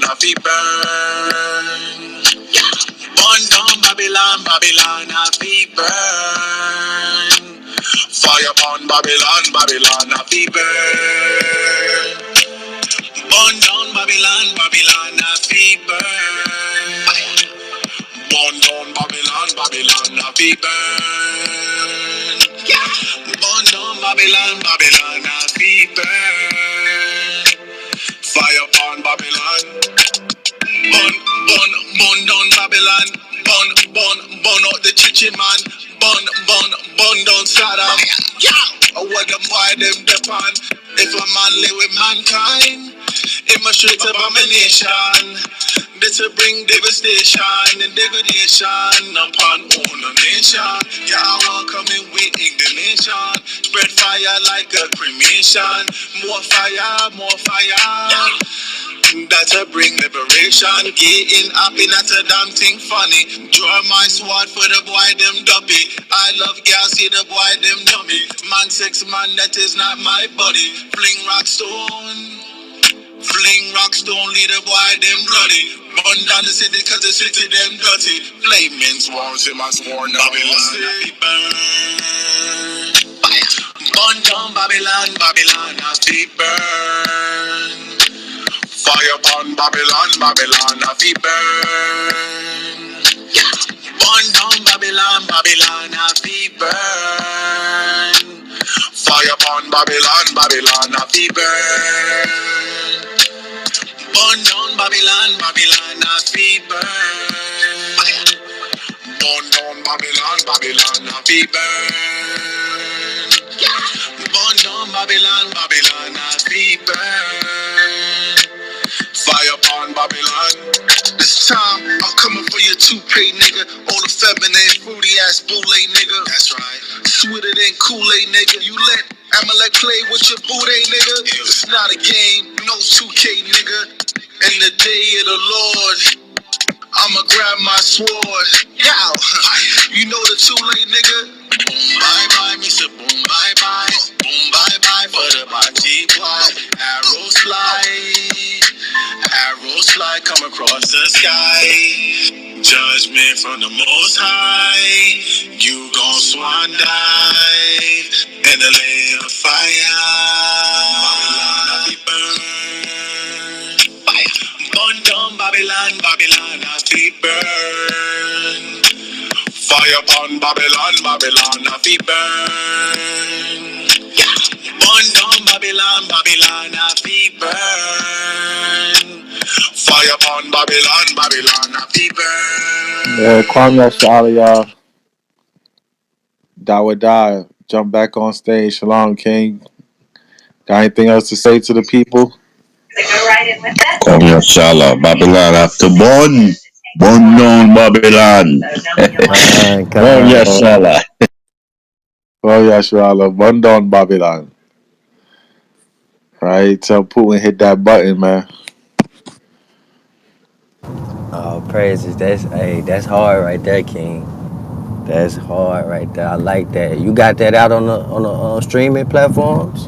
have it burn. Burn down Babylon, Babylon, a fi burn. Fire upon Babylon, Babylon, a fi burn. Burn down Babylon, Babylon, a fi burn. Burn down Babylon, Babylon, a fi burn. Burn down Babylon, Babylon, a fi burn. Fire upon Babylon. Bun down Babylon. Bun out the chicken man. Bun down Saddam. Yeah. What them boy them depend. If a man live with mankind, it must straight abomination. This will bring devastation and degradation upon all the nation. Y'all welcoming with indignation. Spread fire like a cremation. More fire, more fire. Yeah. That'll bring liberation. Getting happy, not a damn thing funny. Draw my sword for the boy, them duppy. I love girls, see the boy, them dummy. Man, sex man, that is not my body. Fling rock stone. Fling rock stone, lead the boy, them bloody. Burn down the city, cause the city, them dirty. Flaming sworn, see my sworn, Babylon, happy burn. Burn down Babylon, Babylon, happy burn. Fire upon Babylon, Babylon, a fi burn. Burn down Babylon, Babylon, a fi burn. Fire upon Babylon, Babylon, a fi burn. Burn down Babylon, Babylon, a fi burn. Burn down Babylon, Babylon, a fi burn. Burn down Babylon, Babylon, a fi burn. Fire upon Babylon. This time, I'm coming for your toupee, nigga. All the feminine, fruity ass boule, nigga. That's right. Sweeter than Kool-Aid, nigga. You let Amalek play with your booty, nigga. It's not a game, no 2K, nigga. In the day of the Lord, I'ma grab my sword. Yow! You know the too late, nigga. Boom, bye bye, Mr. Boom, bye bye. Boom, bye bye for the body boy. Arrows fly. Arrows fly, come across the sky. Judgment from the Most High. You gon' swan dive in the lake of fire. Babylon, I be burned. Fire. Burn down Babylon, Babylon, I be burned. Fire upon Babylon, Babylon, I be burned. Burn down Babylon, Babylon, I be burned. Fire upon Babylon, Babylon, I be burned. Yeah, Kwame Ashala, y'all. Die. Jump back on stage. Shalom, King. Got anything else to say to the people? Come Yashala, Babylon after born. Born down Babylon. Con, Come con. Yashala. Oh, Yashala. Bun down Babylon. Right? Tell Putin hit that button, man. Oh, praises. That's hard right there, King. That's hard right there. I like that. You got that out on the streaming platforms?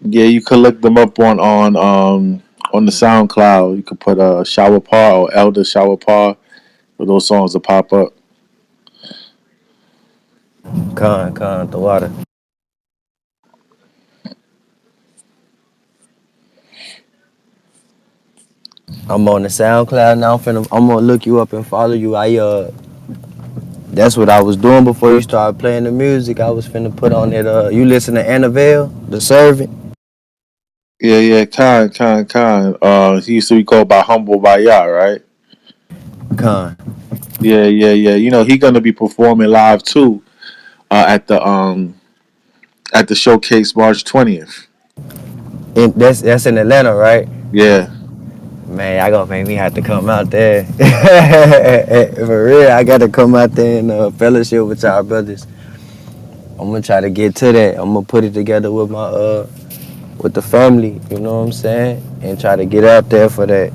Yeah, you could look them up on the SoundCloud. You could put a Shower Par or Elder Shower Par for those songs to pop up. Con, the water. I'm on the SoundCloud now. I'm gonna look you up and follow you. That's what I was doing before you started playing the music. I was finna put on it. You listen to Annabelle, the servant? Yeah, Khan. He used to be called by Humble by Yah, right? Con. Yeah. You know, he gonna be performing live too at the showcase March 20th. That's in Atlanta, right? Yeah. Man, y'all gonna make me have to come out there. For real, I gotta come out there and fellowship with y'all brothers. I'm gonna try to get to that. I'm gonna put it together with my with the family, you know what I'm saying? And try to get out there for that.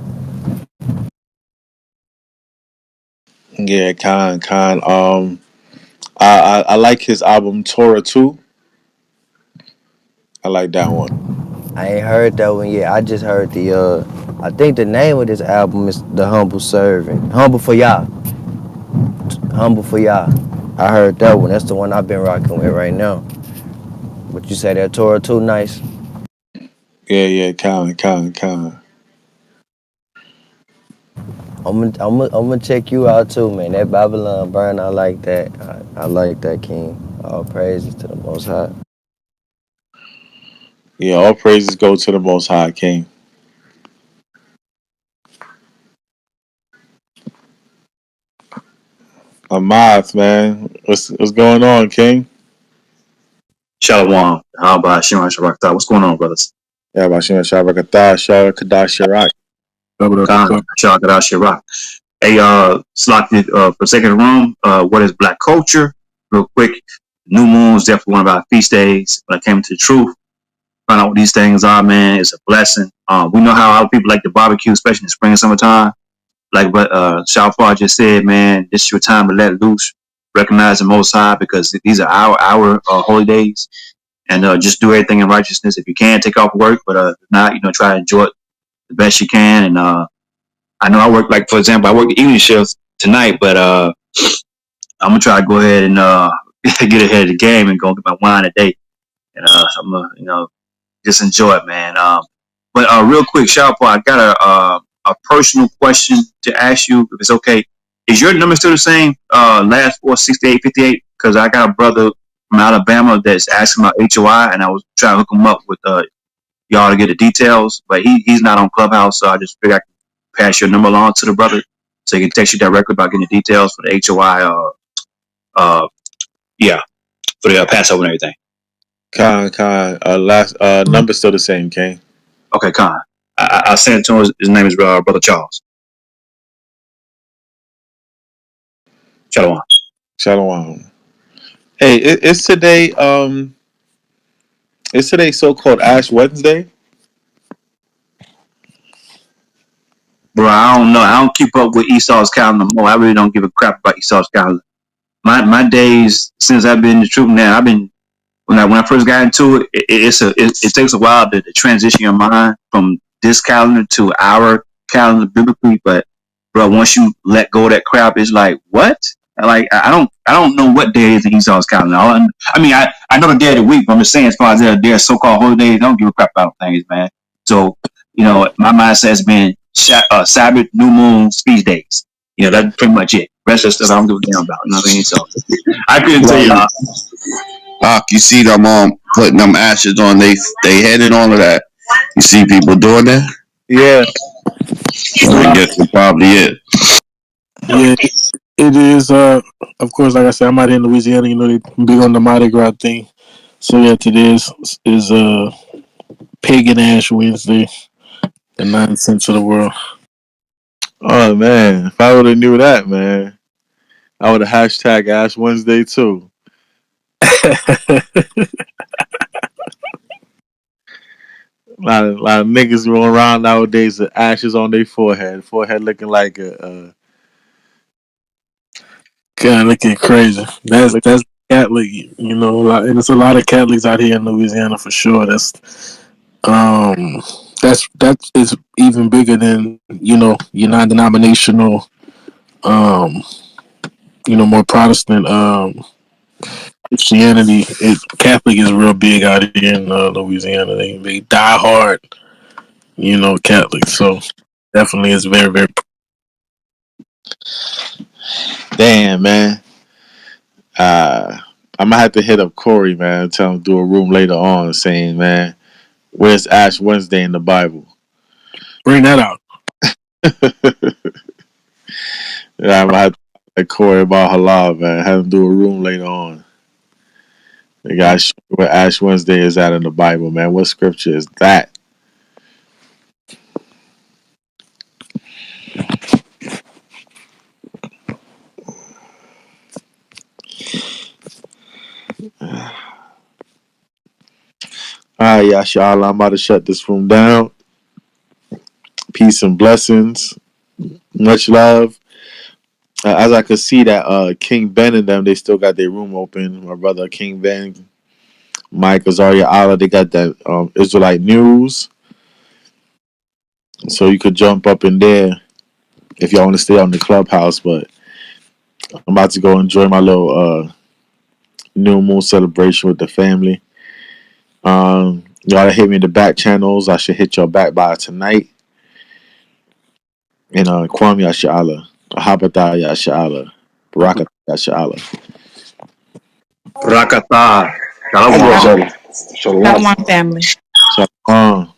Yeah, Khan. I like his album Torah too. I like that one. I ain't heard that one yet. I just heard I think the name of this album is The Humble Servant. Humble for y'all. Humble for Yah. I heard that one. That's the one I've been rocking with right now. But you say that Torah too nice. Yeah, Con. I'm gonna check you out too, man. That Babylon burn, I like that. I like that, King. All praises to the Most High. Yeah, all praises go to the Most High King. Amath, man. What's going on, King? Shalom. How about Shimon Shabbat? What's going on, brothers? Yeah, Bashim Shabrakatah, Shabrakadash Shirak. Khan, Shabbat Shabbat. Hey, Slock, for the sake of the room, what is black culture? Real quick, new moon is definitely one of our feast days. When I came to the truth, find out what these things are, man, it's a blessing. We know how a lot of people like to barbecue, especially in the spring and summertime. Like what Shawfar just said, man, this is your time to let loose, recognize the Most High, because these are our holy days. And just do everything in righteousness. If you can, take off work, but if not, try to enjoy it the best you can. And I know I work, like, for example, I work the evening shift tonight, but I'm gonna try to go ahead and get ahead of the game and go get my wine today. And I'm gonna, just enjoy it, man. But real quick, Sharp, I got a personal question to ask you, if it's okay. Is your number still the same? Last 46858? Because I got a brother from Alabama that's asking about HOI, and I was trying to hook him up with y'all to get the details, but he's not on Clubhouse, so I just figured I could pass your number along to the brother so he can text you directly about getting the details for the HOI. Yeah, for the Passover and everything. Con. Last number's still the same, King. Okay, Con. I'll send it to him. His name is Brother Charles. Shalom. Shalom. Hey, it's today. It's today so-called Ash Wednesday. Bro, I don't know. I don't keep up with Esau's calendar more. I really don't give a crap about Esau's calendar. My days since I've been in the troop now, I've been when I first got into it, it takes a while to transition your mind from this calendar to our calendar biblically. But bro, once you let go of that crap, it's like what? Like I don't know what day it is in Esau's calendar. I know the day of the week, but I'm just saying as far as their so-called holidays, I don't give a crap about things, man. So my mindset has been Sabbath, new moon, feast days. That's pretty much it. The rest of the stuff I don't give a damn about. You know what I mean? So I couldn't tell you. You see them putting them ashes on they head and all of that. You see people doing that? Yeah. I guess it probably is. Yeah, it is. Of course, like I said, I'm out here in Louisiana. They big on the Mardi Gras thing. So yeah, today is Pagan Ash Wednesday, the 9 cents of the world. Oh man, if I would have knew that, man, I would have hashtag Ash Wednesday too. A lot of niggas going around nowadays with ashes on their forehead looking like a. God, looking crazy. That's Catholic. And it's a lot of Catholics out here in Louisiana for sure. That is even bigger than your non-denominational, more Protestant Christianity. Catholic is real big out here in Louisiana. They die hard, Catholics. So definitely it's very, very. Damn, man. I'm gonna have to hit up Corey, man. Tell him to do a room later on, saying, man, where's Ash Wednesday in the Bible? Bring that out. Yeah, I'm gonna have to let Corey about halal, man. Have him do a room later on. The guy show where Ash Wednesday is at in the Bible, man. What scripture is that? All right, y'all. I'm about to shut this room down. Peace and blessings. Much love. As I could see that King Ben and them, they still got their room open. My brother King Ben, Mike Azaria Allah, they got that Israelite news. So you could jump up in there if y'all want to stay on the clubhouse. But I'm about to go enjoy my little new moon celebration with the family. Y'all hit me in the back channels. I should hit y'all back by tonight. And Kwame Yasha'Allah. Ahabata Yasha'Allah. Baraka Yasha'Allah. Rakatha. I Shalom. guess Shalom, Shalom. Shalom family. Shalom.